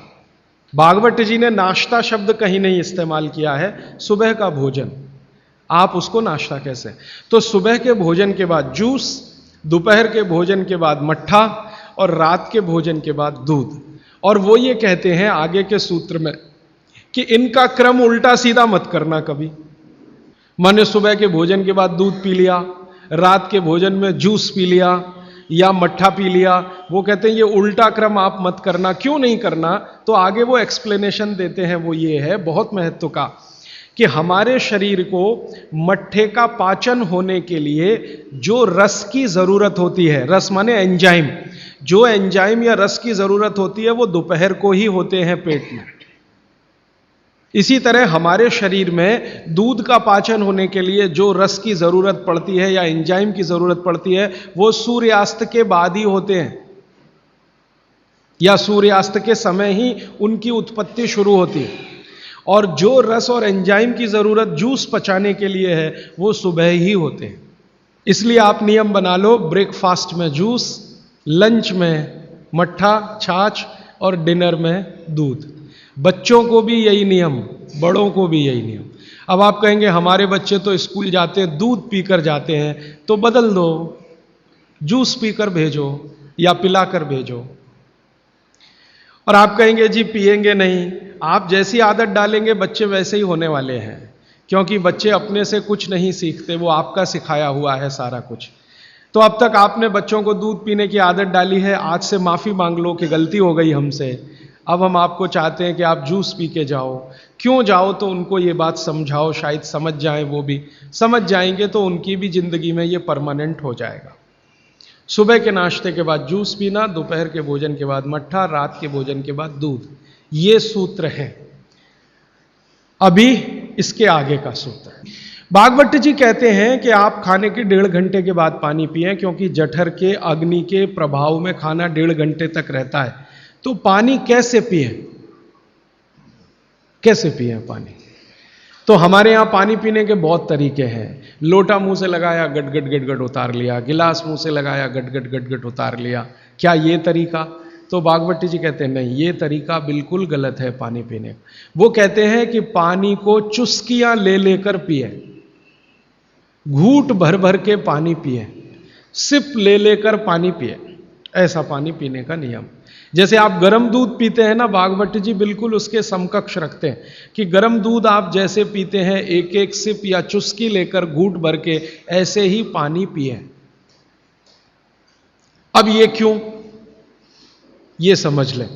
भागवत जी ने नाश्ता शब्द कहीं नहीं इस्तेमाल किया है, सुबह का भोजन, आप उसको नाश्ता कैसे। तो सुबह के भोजन के बाद जूस, दोपहर के भोजन के बाद मट्ठा और रात के भोजन के बाद दूध। और वो ये कहते हैं आगे के सूत्र में कि इनका क्रम उल्टा सीधा मत करना कभी। माने सुबह के भोजन के बाद दूध पी लिया, रात के भोजन में जूस पी लिया या मट्ठा पी लिया, वो कहते हैं ये उल्टा क्रम आप मत करना। क्यों नहीं करना, तो आगे वो एक्सप्लेनेशन देते हैं, वो ये है बहुत महत्व का, कि हमारे शरीर को मट्ठे का पाचन होने के लिए जो रस की जरूरत होती है, रस माने एंजाइम, जो एंजाइम या रस की जरूरत होती है वो दोपहर को ही होते हैं पेट में। इसी तरह हमारे शरीर में दूध का पाचन होने के लिए जो रस की जरूरत पड़ती है या एंजाइम की जरूरत पड़ती है वो सूर्यास्त के बाद ही होते हैं, या सूर्यास्त के समय ही उनकी उत्पत्ति शुरू होती है। और जो रस और एंजाइम की जरूरत जूस पचाने के लिए है वो सुबह ही होते हैं। इसलिए आप नियम बना लो, ब्रेकफास्ट में जूस, लंच में मट्ठा छाछ और डिनर में दूध। बच्चों को भी यही नियम, बड़ों को भी यही नियम। अब आप कहेंगे हमारे बच्चे तो स्कूल जाते हैं दूध पीकर जाते हैं, तो बदल दो, जूस पीकर भेजो या पिलाकर भेजो। और आप कहेंगे जी पिएंगे नहीं, आप जैसी आदत डालेंगे बच्चे वैसे ही होने वाले हैं, क्योंकि बच्चे अपने से कुछ नहीं सीखते, वो आपका सिखाया हुआ है सारा कुछ। तो अब तक आपने बच्चों को दूध पीने की आदत डाली है, आज से माफी मांग लो कि गलती हो गई हमसे, अब हम आपको चाहते हैं कि आप जूस पी के जाओ। क्यों जाओ, तो उनको ये बात समझाओ, शायद समझ जाएं, वो भी समझ जाएंगे तो उनकी भी जिंदगी में ये परमानेंट हो जाएगा। सुबह के नाश्ते के बाद जूस पीना, दोपहर के भोजन के बाद मट्ठा, रात के भोजन के बाद दूध, ये सूत्र है। अभी इसके आगे का सूत्र भागवत जी कहते हैं कि आप खाने के 1.5 घंटे के बाद पानी पिएं, क्योंकि जठर के अग्नि के प्रभाव में खाना 1.5 घंटे तक रहता है। तो पानी कैसे पिए, कैसे पिए पानी? तो हमारे यहां पानी पीने के बहुत तरीके हैं। लोटा मुंह से लगाया, गट गट गट गट उतार लिया, गिलास मुंह से लगाया, गट गट गट गट उतार लिया। क्या ये तरीका? तो भागवत जी कहते हैं नहीं, ये तरीका बिल्कुल गलत है पानी पीने का। वो कहते हैं कि पानी को चुस्कियां ले लेकर पिए, घूंट भर भर के पानी पिए, सिप ले लेकर पानी पिए, ऐसा पानी पीने का नियम। जैसे आप गर्म दूध पीते हैं ना, भागवत जी बिल्कुल उसके समकक्ष रखते हैं कि गर्म दूध आप जैसे पीते हैं एक एक सिप या चुस्की लेकर घूंट भर के, ऐसे ही पानी पिए। अब ये क्यों, ये समझ लें।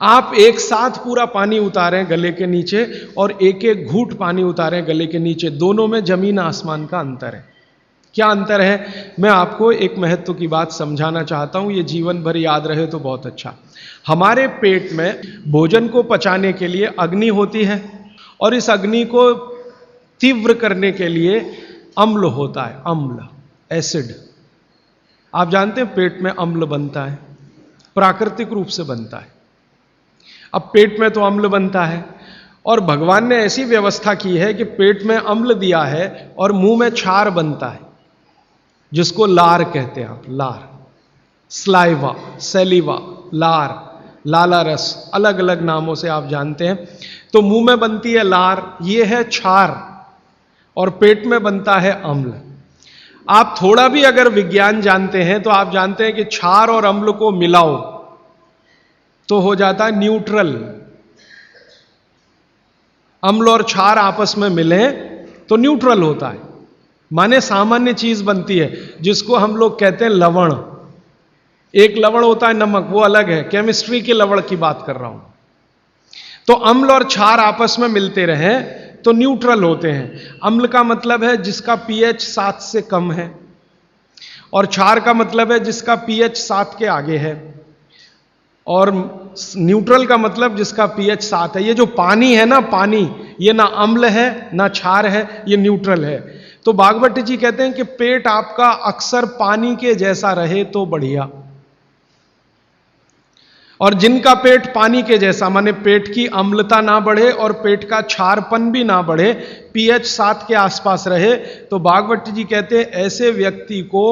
आप एक साथ पूरा पानी उतारें गले के नीचे और एक एक घूंट पानी उतारें गले के नीचे, दोनों में जमीन आसमान का अंतर है। क्या अंतर है? मैं आपको एक महत्व की बात समझाना चाहता हूं, ये जीवन भर याद रहे तो बहुत अच्छा। हमारे पेट में भोजन को पचाने के लिए अग्नि होती है, और इस अग्नि को तीव्र करने के लिए अम्ल होता है, अम्ल, एसिड। आप जानते हैं पेट में अम्ल बनता है, प्राकृतिक रूप से बनता है। अब पेट में तो अम्ल बनता है, और भगवान ने ऐसी व्यवस्था की है कि पेट में अम्ल दिया है और मुंह में क्षार बनता है, जिसको लार कहते हैं आप, लार, स्लाइवा, सेलिवा, लार, लाला रस, अलग अलग नामों से आप जानते हैं। तो मुंह में बनती है लार, ये है क्षार, और पेट में बनता है अम्ल। आप थोड़ा भी अगर विज्ञान जानते हैं तो आप जानते हैं कि क्षार और अम्ल को मिलाओ तो हो जाता है न्यूट्रल। अम्ल और क्षार आपस में मिले तो न्यूट्रल होता है, माने सामान्य चीज बनती है, जिसको हम लोग कहते हैं लवण। एक लवण होता है नमक, वो अलग है, केमिस्ट्री के लवण की बात कर रहा हूं। तो अम्ल और क्षार आपस में मिलते रहे तो न्यूट्रल होते हैं। अम्ल का मतलब है जिसका पीएच 7 से कम है, और क्षार का मतलब है जिसका पीएच 7 के आगे है, और न्यूट्रल का मतलब जिसका पीएच 7 है। ये जो पानी है ना, पानी, ये ना अम्ल है ना क्षार है, ये न्यूट्रल है। तो भागवत जी कहते हैं कि पेट आपका अक्सर पानी के जैसा रहे तो बढ़िया। और जिनका पेट पानी के जैसा, माने पेट की अम्लता ना बढ़े और पेट का क्षारपन भी ना बढ़े, pH 7 के आसपास रहे, तो भागवत जी कहते हैं ऐसे व्यक्ति को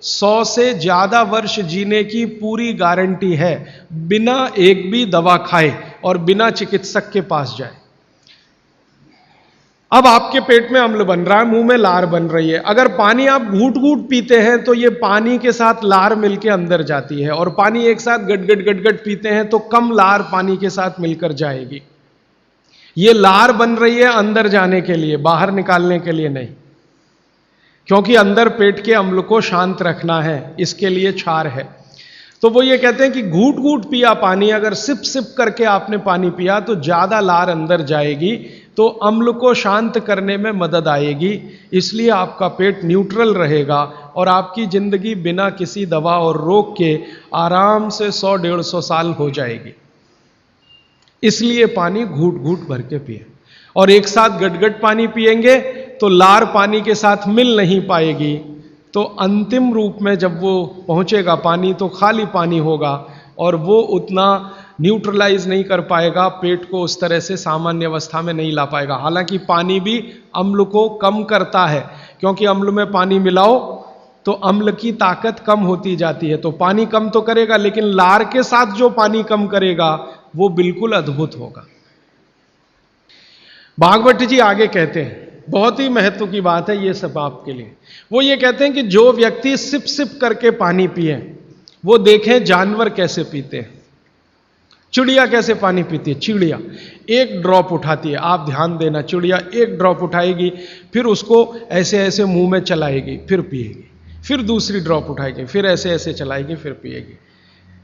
100 से ज्यादा वर्ष जीने की पूरी गारंटी है, बिना एक भी दवा खाए और बिना चिकित्सक के पास जाए। अब आपके पेट में अम्ल बन रहा है, मुंह में लार बन रही है, अगर पानी आप घूट घूट पीते हैं तो ये पानी के साथ लार मिलके अंदर जाती है, और पानी एक साथ गट गट पीते हैं तो कम लार पानी के साथ मिलकर जाएगी। ये लार बन रही है अंदर जाने के लिए, बाहर निकालने के लिए नहीं, क्योंकि अंदर पेट के अम्ल को शांत रखना है, इसके लिए क्षार है। तो वो ये कहते हैं कि घूट घूट पिया पानी, अगर सिप सिप करके आपने पानी पिया तो ज्यादा लार अंदर जाएगी, तो अम्ल को शांत करने में मदद आएगी, इसलिए आपका पेट न्यूट्रल रहेगा और आपकी जिंदगी बिना किसी दवा और रोग के आराम से 100-150 साल हो जाएगी। इसलिए पानी घूट घूट भर के पिए, और एक साथ गटगट पानी पिएंगे तो लार पानी के साथ मिल नहीं पाएगी, तो अंतिम रूप में जब वो पहुंचेगा पानी तो खाली पानी होगा और वो उतना न्यूट्रलाइज नहीं कर पाएगा, पेट को उस तरह से सामान्य अवस्था में नहीं ला पाएगा। हालांकि पानी भी अम्ल को कम करता है, क्योंकि अम्ल में पानी मिलाओ तो अम्ल की ताकत कम होती जाती है, तो पानी कम तो करेगा, लेकिन लार के साथ जो पानी कम करेगा वो बिल्कुल अद्भुत होगा। भागवत जी आगे कहते हैं, बहुत ही महत्व की बात है ये सब आपके लिए। वो ये कहते हैं कि जो व्यक्ति सिप सिप करके पानी पिए, वो देखें जानवर कैसे पीते हैं। चिड़िया कैसे पानी पीती है? चिड़िया एक ड्रॉप उठाती है, आप ध्यान देना, चिड़िया एक ड्रॉप उठाएगी, फिर उसको ऐसे ऐसे मुंह में चलाएगी, फिर पिएगी, फिर दूसरी ड्रॉप उठाएगी, फिर ऐसे ऐसे चलाएगी, फिर पिएगी।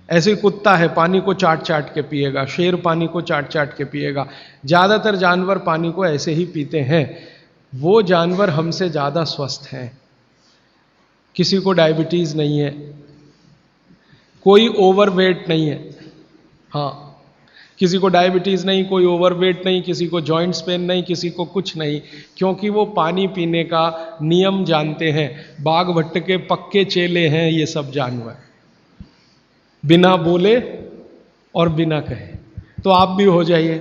ऐसे ही कुत्ता है, पानी को चाट चाट के पिएगा, शेर पानी को चाट चाट के पिएगा। ज्यादातर जानवर पानी को ऐसे ही पीते हैं। वो जानवर हमसे ज्यादा स्वस्थ हैं, किसी को डायबिटीज नहीं है, कोई ओवरवेट नहीं है। हाँ, किसी को डायबिटीज नहीं, कोई ओवरवेट नहीं, किसी को जॉइंट्स पेन नहीं, किसी को कुछ नहीं, क्योंकि वो पानी पीने का नियम जानते हैं। बाघ भट्ट के पक्के चेले हैं ये सब जानवर, बिना बोले और बिना कहे। तो आप भी हो जाइए।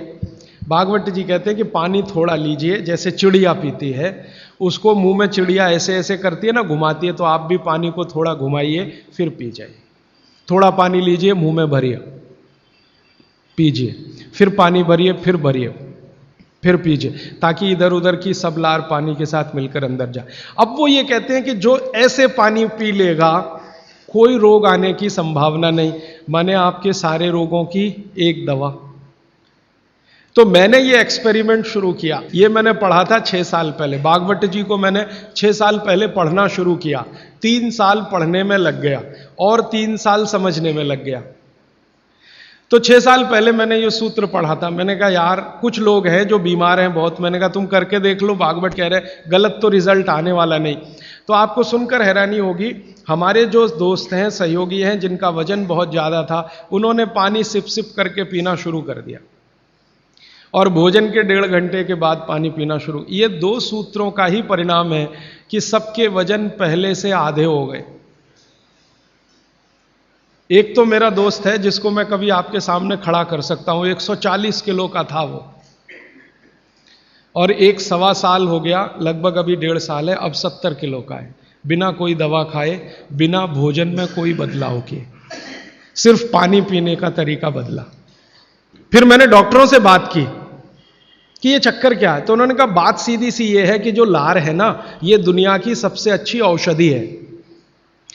भागवत जी कहते हैं कि पानी थोड़ा लीजिए, जैसे चिड़िया पीती है, उसको मुंह में चिड़िया ऐसे ऐसे करती है ना, घुमाती है, तो आप भी पानी को थोड़ा घुमाइए, फिर पी जाइए। थोड़ा पानी लीजिए, मुंह में भरिए, पीजिए, फिर पानी भरिए, फिर भरिए, फिर पीजिए, ताकि इधर उधर की सब लार पानी के साथ मिलकर अंदर जाए। अब वो ये कहते हैं कि जो ऐसे पानी पी लेगा, कोई रोग आने की संभावना नहीं, माने आपके सारे रोगों की एक दवा। तो मैंने ये एक्सपेरिमेंट शुरू किया, ये मैंने पढ़ा था 6 साल पहले। भागवत जी को मैंने 6 साल पहले पढ़ना शुरू किया, 3 साल पढ़ने में लग गया और 3 साल समझने में लग गया। तो 6 साल पहले मैंने ये सूत्र पढ़ा था। मैंने कहा यार, कुछ लोग हैं जो बीमार हैं बहुत, मैंने कहा तुम करके देख लो, भागवत कह रहे गलत तो रिजल्ट आने वाला नहीं। तो आपको सुनकर हैरानी होगी, हमारे जो दोस्त हैं, सहयोगी हैं, जिनका वजन बहुत ज्यादा था, उन्होंने पानी सिप सिप करके पीना शुरू कर दिया, और भोजन के 1.5 घंटे के बाद पानी पीना शुरू। ये 2 सूत्रों का ही परिणाम है कि सबके वजन पहले से आधे हो गए। एक तो मेरा दोस्त है जिसको मैं कभी आपके सामने खड़ा कर सकता हूं, 140 किलो का था वो, और 1.25 साल हो गया, लगभग अभी 1.5 साल है, अब 70 किलो का है, बिना कोई दवा खाए, बिना भोजन में कोई बदलाव किए, सिर्फ पानी पीने का तरीका बदला। फिर मैंने डॉक्टरों से बात की कि ये चक्कर क्या है, तो उन्होंने कहा बात सीधी सी ये है कि जो लार है ना, ये दुनिया की सबसे अच्छी औषधि है,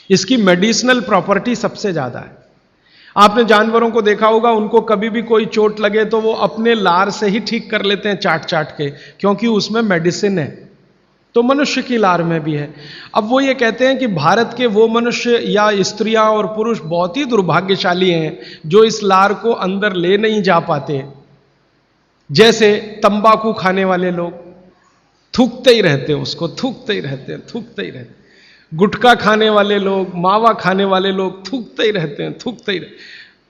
इसकी मेडिसिनल प्रॉपर्टी सबसे ज्यादा है। आपने जानवरों को देखा होगा, उनको कभी भी कोई चोट लगे तो वो अपने लार से ही ठीक कर लेते हैं, चाट चाट के, क्योंकि उसमें मेडिसिन है। तो मनुष्य की लार में भी है। अब वो ये कहते हैं कि भारत के वो मनुष्य या स्त्रियां और पुरुष बहुत ही दुर्भाग्यशाली हैं जो इस लार को अंदर ले नहीं जा पाते। जैसे तंबाकू खाने वाले लोग थूकते ही रहते हैं, उसको थूकते ही रहते हैं, थूकते ही रहते हैं। गुटखा खाने वाले लोग, मावा खाने वाले लोग थूकते ही रहते हैं, थूकते ही रहते।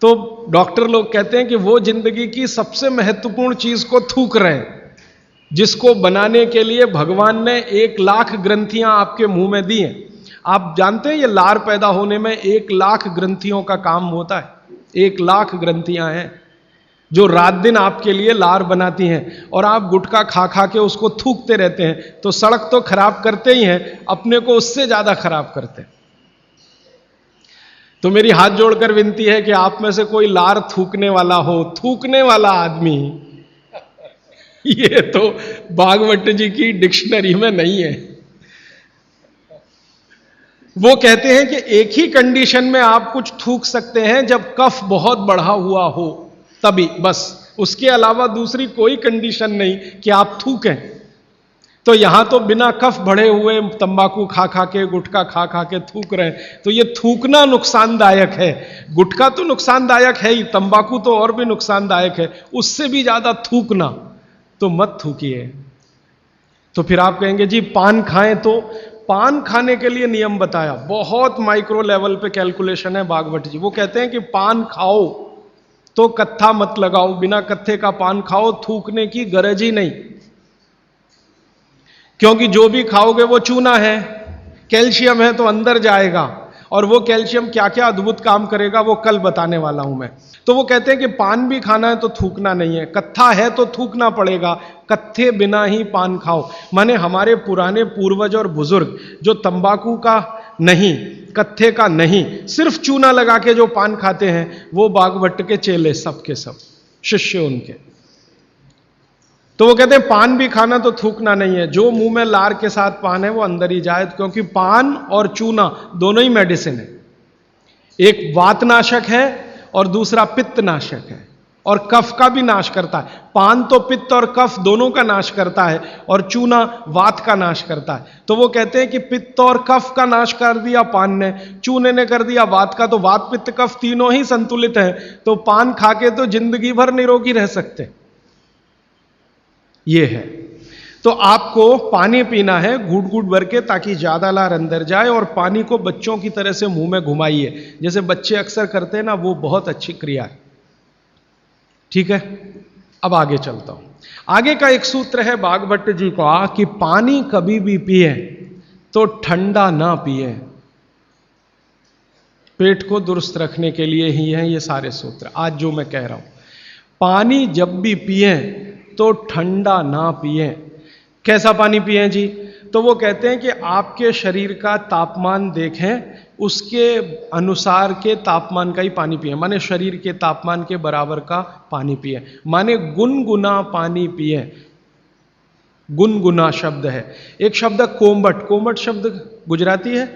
तो डॉक्टर लोग कहते हैं कि वो जिंदगी की सबसे महत्वपूर्ण चीज को थूक रहे हैं, जिसको बनाने के लिए भगवान ने 1 लाख ग्रंथियां आपके मुंह में दी हैं। आप जानते हैं ये लार पैदा होने में 1 लाख ग्रंथियों का काम होता है। 1,00,000 ग्रंथियां हैं जो रात दिन आपके लिए लार बनाती हैं, और आप गुटखा खा खा के उसको थूकते रहते हैं, तो सड़क तो खराब करते ही हैं, अपने को उससे ज्यादा खराब करते हैं। तो मेरी हाथ जोड़कर विनती है कि आप में से कोई लार थूकने वाला हो, थूकने वाला आदमी, ये तो भागवत जी की डिक्शनरी में नहीं है। वो कहते हैं कि एक ही कंडीशन में आप कुछ थूक सकते हैं, जब कफ बहुत बढ़ा हुआ हो, तभी, बस। उसके अलावा दूसरी कोई कंडीशन नहीं कि आप थूकें। तो यहां तो बिना कफ बढ़े हुए तंबाकू खा खा के, गुटखा खा खा के थूक रहे हैं, तो ये थूकना नुकसानदायक है। गुटखा तो नुकसानदायक है ही, तंबाकू तो और भी नुकसानदायक है, उससे भी ज्यादा थूकना, तो मत थूकिए। तो फिर आप कहेंगे जी पान खाएं, तो पान खाने के लिए नियम बताया, बहुत माइक्रो लेवल पे कैलकुलेशन है भागवत जी। वो कहते हैं कि पान खाओ तो कत्था मत लगाओ, बिना कत्थे का पान खाओ, थूकने की गरज ही नहीं, क्योंकि जो भी खाओगे वो चूना है, कैल्शियम है, तो अंदर जाएगा, और वो कैल्शियम क्या क्या अद्भुत काम करेगा वो कल बताने वाला हूं मैं। तो वो कहते हैं कि पान भी खाना है तो थूकना नहीं है, कत्था है तो थूकना पड़ेगा, कत्थे बिना ही पान खाओ। माने हमारे पुराने पूर्वज और बुजुर्ग जो तंबाकू का नहीं, कत्थे का नहीं, सिर्फ चूना लगा के जो पान खाते हैं, वो बागभट्ट के चेले सब के सब शिष्य उनके। तो वो कहते हैं पान भी खाना तो थूकना नहीं है, जो मुंह में लार के साथ पान है वो अंदर ही जाए, क्योंकि पान और चूना दोनों ही मेडिसिन है। एक वातनाशक है और दूसरा पित्तनाशक है, और कफ का भी नाश करता है। पान तो पित्त और कफ दोनों का नाश करता है, और चूना वात का नाश करता है। तो वो कहते हैं कि पित्त और कफ का नाश कर दिया पान ने, चूने ने कर दिया वात का, तो वात पित्त कफ तीनों ही संतुलित हैं, तो पान खा के तो जिंदगी भर निरोगी रह सकते। ये है। तो आपको पानी पीना है घूट घूट भर के, ताकि ज्यादा लार अंदर जाए, और पानी को बच्चों की तरह से मुंह में घुमाइए, जैसे बच्चे अक्सर करते हैं ना, वो बहुत अच्छी क्रिया है। ठीक है, अब आगे चलता हूं। आगे का एक सूत्र है भागवत जी का कि पानी कभी भी पिए तो ठंडा ना पिए। पेट को दुरुस्त रखने के लिए ही हैं ये सारे सूत्र आज जो मैं कह रहा हूं। पानी जब भी पिए तो ठंडा ना पिए। कैसा पानी पिए जी? तो वो कहते हैं कि आपके शरीर का तापमान देखें, उसके अनुसार के तापमान का ही पानी पिए, माने शरीर के तापमान के बराबर का पानी पिए, माने गुनगुना पानी पिए। गुनगुना शब्द है। एक शब्द कोमट, कोमट शब्द गुजराती है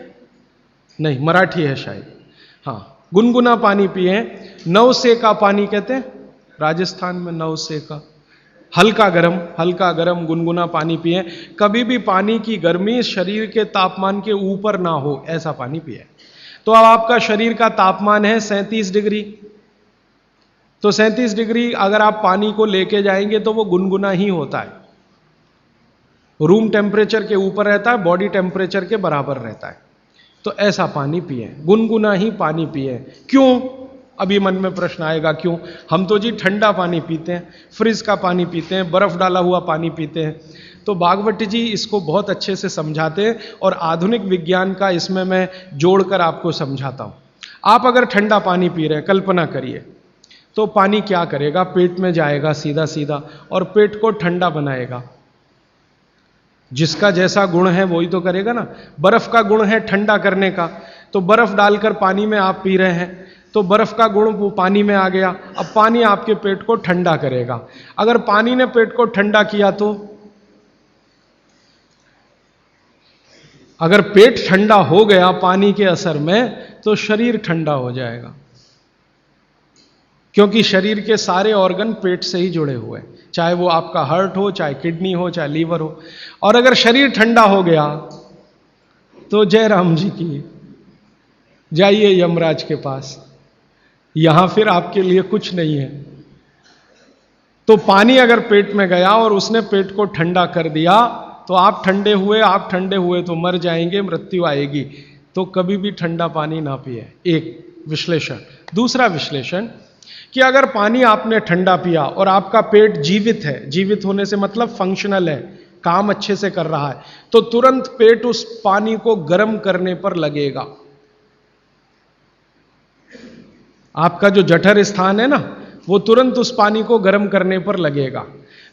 नहीं, मराठी है शायद। हाँ, गुनगुना पानी पिए। नवसे का पानी कहते हैं राजस्थान में, नवसे का हल्का गरम गुनगुना पानी पिए। कभी भी पानी की गर्मी शरीर के तापमान के ऊपर ना हो, ऐसा पानी पिए। तो अब आपका शरीर का तापमान है 37 डिग्री, तो 37 डिग्री अगर आप पानी को लेके जाएंगे तो वो गुनगुना ही होता है। रूम टेम्परेचर के ऊपर रहता है, बॉडी टेम्परेचर के बराबर रहता है। तो ऐसा पानी पिए, गुनगुना ही पानी पिए। क्यों? अभी मन में प्रश्न आएगा क्यों? हम तो जी ठंडा पानी पीते हैं, फ्रिज का पानी पीते हैं, बर्फ डाला हुआ पानी पीते हैं। तो भागवत जी इसको बहुत अच्छे से समझाते हैं, और आधुनिक विज्ञान का इसमें मैं जोड़कर आपको समझाता हूं। आप अगर ठंडा पानी पी रहे हैं, कल्पना करिए, तो पानी क्या करेगा? पेट में जाएगा सीधा सीधा, और पेट को ठंडा बनाएगा। जिसका जैसा गुण है वही तो करेगा ना। बर्फ का गुण है ठंडा करने का, तो बर्फ डालकर पानी में आप पी रहे हैं, तो बर्फ का गुण वो पानी में आ गया। अब पानी आपके पेट को ठंडा करेगा। अगर पानी ने पेट को ठंडा किया, तो अगर पेट ठंडा हो गया पानी के असर में, तो शरीर ठंडा हो जाएगा, क्योंकि शरीर के सारे ऑर्गन पेट से ही जुड़े हुए हैं, चाहे वो आपका हार्ट हो, चाहे किडनी हो, चाहे लीवर हो। और अगर शरीर ठंडा हो गया, तो जय राम जी की, जाइए यमराज के पास, यहां फिर आपके लिए कुछ नहीं है। तो पानी अगर पेट में गया और उसने पेट को ठंडा कर दिया, तो आप ठंडे हुए तो मर जाएंगे, मृत्यु आएगी। तो कभी भी ठंडा पानी ना पिए, एक विश्लेषण। दूसरा विश्लेषण कि अगर पानी आपने ठंडा पिया और आपका पेट जीवित है, जीवित होने से मतलब फंक्शनल है, काम अच्छे से कर रहा है, तो तुरंत पेट उस पानी को गर्म करने पर लगेगा। आपका जो जठर स्थान है ना, वो तुरंत उस पानी को गर्म करने पर लगेगा।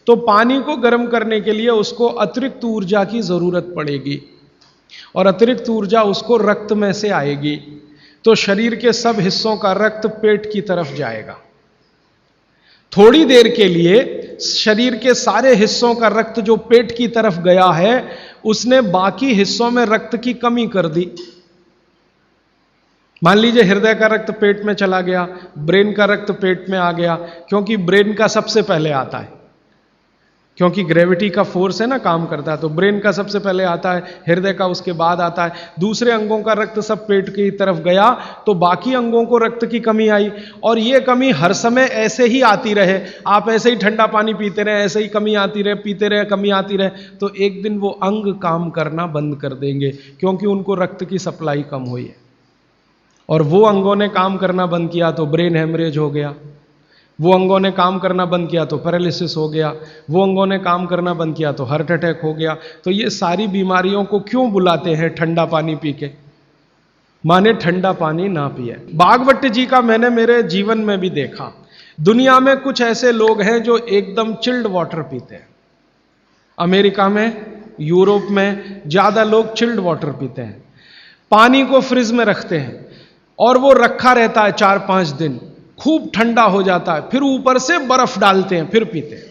तो पानी को गर्म करने के लिए उसको अतिरिक्त ऊर्जा की जरूरत पड़ेगी, और अतिरिक्त ऊर्जा उसको रक्त में से आएगी। तो शरीर के सब हिस्सों का रक्त पेट की तरफ जाएगा। थोड़ी देर के लिए शरीर के सारे हिस्सों का रक्त जो पेट की तरफ गया है, उसने बाकी हिस्सों में रक्त की कमी कर दी। मान लीजिए हृदय का रक्त पेट में चला गया, ब्रेन का रक्त पेट में आ गया, क्योंकि ब्रेन का सबसे पहले आता है, क्योंकि ग्रेविटी का फोर्स है ना काम करता है, तो ब्रेन का सबसे पहले आता है, हृदय का उसके बाद आता है। दूसरे अंगों का रक्त सब पेट की तरफ गया, तो बाकी अंगों को रक्त की कमी आई। और ये कमी हर समय ऐसे ही आती रहे, आप ऐसे ही ठंडा पानी पीते रहे, ऐसे ही कमी आती रहे, पीते रहे, कमी आती रहे, तो एक दिन वो अंग काम करना बंद कर देंगे, क्योंकि उनको रक्त की सप्लाई कम हुई है। और वो अंगों ने काम करना बंद किया तो ब्रेन हेमरेज हो गया, वो अंगों ने काम करना बंद किया तो पैरालिसिस हो गया, वो अंगों ने काम करना बंद किया तो हार्ट अटैक हो गया। तो ये सारी बीमारियों को क्यों बुलाते हैं ठंडा पानी पी के? माने ठंडा पानी ना पिए। भागवत जी का मैंने मेरे जीवन में भी देखा। दुनिया में कुछ ऐसे लोग हैं जो एकदम चिल्ड वाटर पीते हैं। अमेरिका में, यूरोप में ज्यादा लोग चिल्ड वाटर पीते हैं। पानी को फ्रिज में रखते हैं और वो रखा रहता है 4-5 दिन, खूब ठंडा हो जाता है, फिर ऊपर से बर्फ डालते हैं, फिर पीते हैं।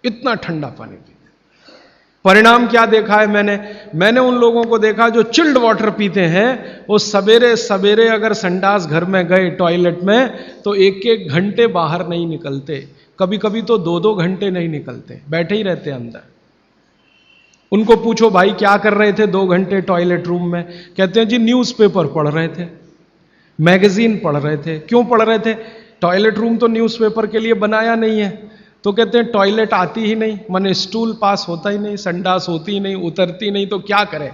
इतना ठंडा पानी पीते हैं। परिणाम क्या देखा है मैंने उन लोगों को देखा जो चिल्ड वाटर पीते हैं, वो सवेरे सवेरे अगर संडास घर में गए टॉयलेट में, तो 1-1 घंटे बाहर नहीं निकलते, कभी कभी तो 2-2 घंटे नहीं निकलते, बैठे ही रहते अंदर। उनको पूछो भाई क्या कर रहे थे 2 घंटे टॉयलेट रूम में? कहते हैं जी न्यूज़पेपर पढ़ रहे थे, मैगजीन पढ़ रहे थे। क्यों पढ़ रहे थे? टॉयलेट रूम तो न्यूज़पेपर के लिए बनाया नहीं है। तो कहते हैं टॉयलेट आती ही नहीं, माने स्टूल पास होता ही नहीं, संडास होती ही नहीं, उतरती नहीं, तो क्या करें।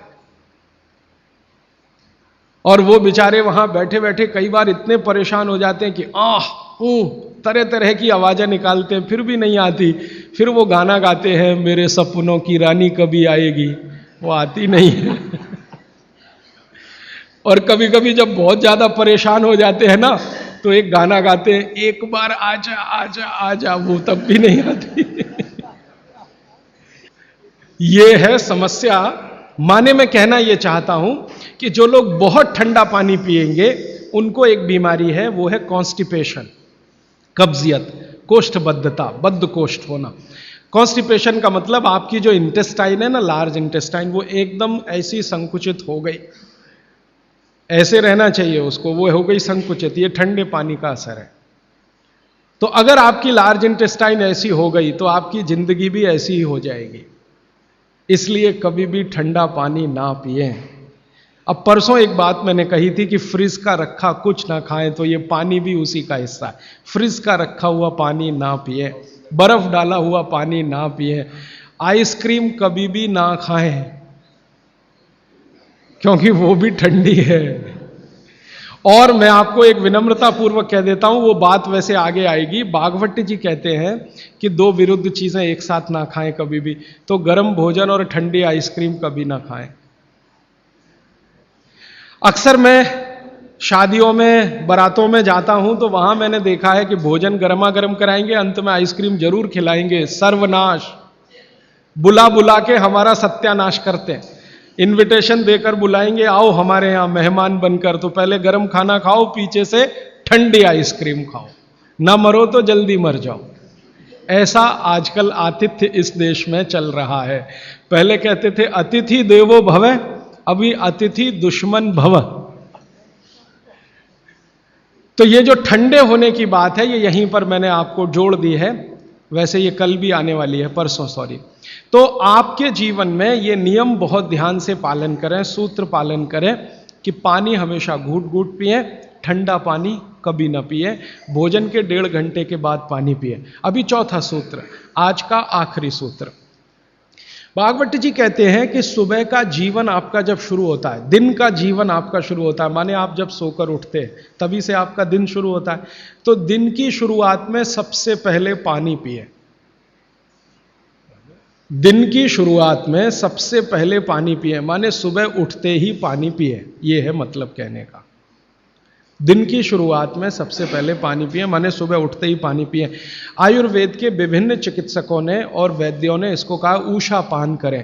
और वो बेचारे वहां बैठे बैठे कई बार इतने परेशान हो जाते हैं कि तरह तरह की आवाजें निकालते हैं, फिर भी नहीं आती। फिर वो गाना गाते हैं, मेरे सपनों की रानी कभी आएगी, वो आती नहीं है। और कभी कभी जब बहुत ज्यादा परेशान हो जाते हैं ना, तो एक गाना गाते हैं, एक बार आजा आजा आजा, वो तब भी नहीं आती। ये है समस्या। माने मैं कहना ये चाहता हूं कि जो लोग बहुत ठंडा पानी पिएंगे, उनको एक बीमारी है, वो है कॉन्स्टिपेशन, कब्जियत, कोष्ठबद्धता, बद्ध कोष्ठ होना। कॉन्स्टिपेशन का मतलब आपकी जो इंटेस्टाइन है ना, लार्ज इंटेस्टाइन, वो एकदम ऐसी संकुचित हो गई, ऐसे रहना चाहिए उसको, वो हो गई संकुचित। ये ठंडे पानी का असर है। तो अगर आपकी लार्ज इंटेस्टाइन ऐसी हो गई, तो आपकी जिंदगी भी ऐसी ही हो जाएगी। इसलिए कभी भी ठंडा पानी ना पिए। अब परसों एक बात मैंने कही थी कि फ्रिज का रखा कुछ ना खाएं, तो ये पानी भी उसी का हिस्सा है। फ्रिज का रखा हुआ पानी ना पिए, बर्फ डाला हुआ पानी ना पिए, आइसक्रीम कभी भी ना खाएं, क्योंकि वो भी ठंडी है। और मैं आपको एक विनम्रता पूर्वक कह देता हूं, वो बात वैसे आगे आएगी। भागवत जी कहते हैं कि 2 विरुद्ध चीजें एक साथ ना खाएं कभी भी, तो गर्म भोजन और ठंडी आइसक्रीम कभी ना खाएं। अक्सर मैं शादियों में, बारातों में जाता हूं, तो वहां मैंने देखा है कि भोजन गर्मा गर्म कराएंगे, अंत में आइसक्रीम जरूर खिलाएंगे। सर्वनाश, बुला बुला के हमारा सत्यानाश करते हैं। इनविटेशन देकर बुलाएंगे, आओ हमारे यहां मेहमान बनकर, तो पहले गर्म खाना खाओ, पीछे से ठंडी आइसक्रीम खाओ, ना मरो तो जल्दी मर जाओ। ऐसा आजकल आतिथ्य इस देश में चल रहा है। पहले कहते थे अतिथि देवो भव, अभी अतिथि दुश्मन भव। तो ये जो ठंडे होने की बात है, ये यहीं पर मैंने आपको जोड़ दी है। वैसे ये कल भी आने वाली है, परसों सॉरी। तो आपके जीवन में ये नियम बहुत ध्यान से पालन करें, सूत्र पालन करें कि पानी हमेशा घूट घूट पिए, ठंडा पानी कभी ना पिए, भोजन के 1.5 घंटे के बाद पानी पिए। अभी चौथा सूत्र, आज का आखिरी सूत्र। भागवत जी कहते हैं कि सुबह का जीवन आपका जब शुरू होता है, दिन का जीवन आपका शुरू होता है, माने आप जब सोकर उठते हैं तभी से आपका दिन शुरू होता है, तो दिन की शुरुआत में सबसे पहले पानी पिए। दिन की शुरुआत में सबसे पहले पानी पिए, माने सुबह उठते ही पानी पिए, ये है मतलब कहने का। दिन की शुरुआत में सबसे पहले पानी पिए, माने सुबह उठते ही पानी पिए। आयुर्वेद के विभिन्न चिकित्सकों ने और वैद्यों ने इसको कहा ऊषा पान करें।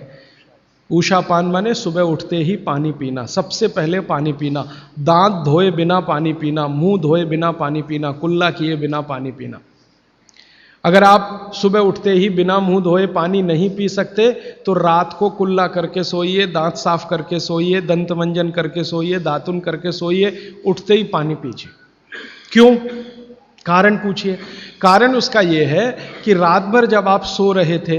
ऊषा पान माने सुबह उठते ही पानी पीना, सबसे पहले पानी पीना, दांत धोए बिना पानी पीना, मुंह धोए बिना पानी पीना, कुल्ला किए बिना पानी पीना। अगर आप सुबह उठते ही बिना मुंह धोए पानी नहीं पी सकते तो रात को कुल्ला करके सोइए, दांत साफ करके सोइए, दंत मंजन करके सोइए, दातुन करके सोइए, उठते ही पानी पीजिए। क्यों? कारण पूछिए। कारण उसका यह है कि रात भर जब आप सो रहे थे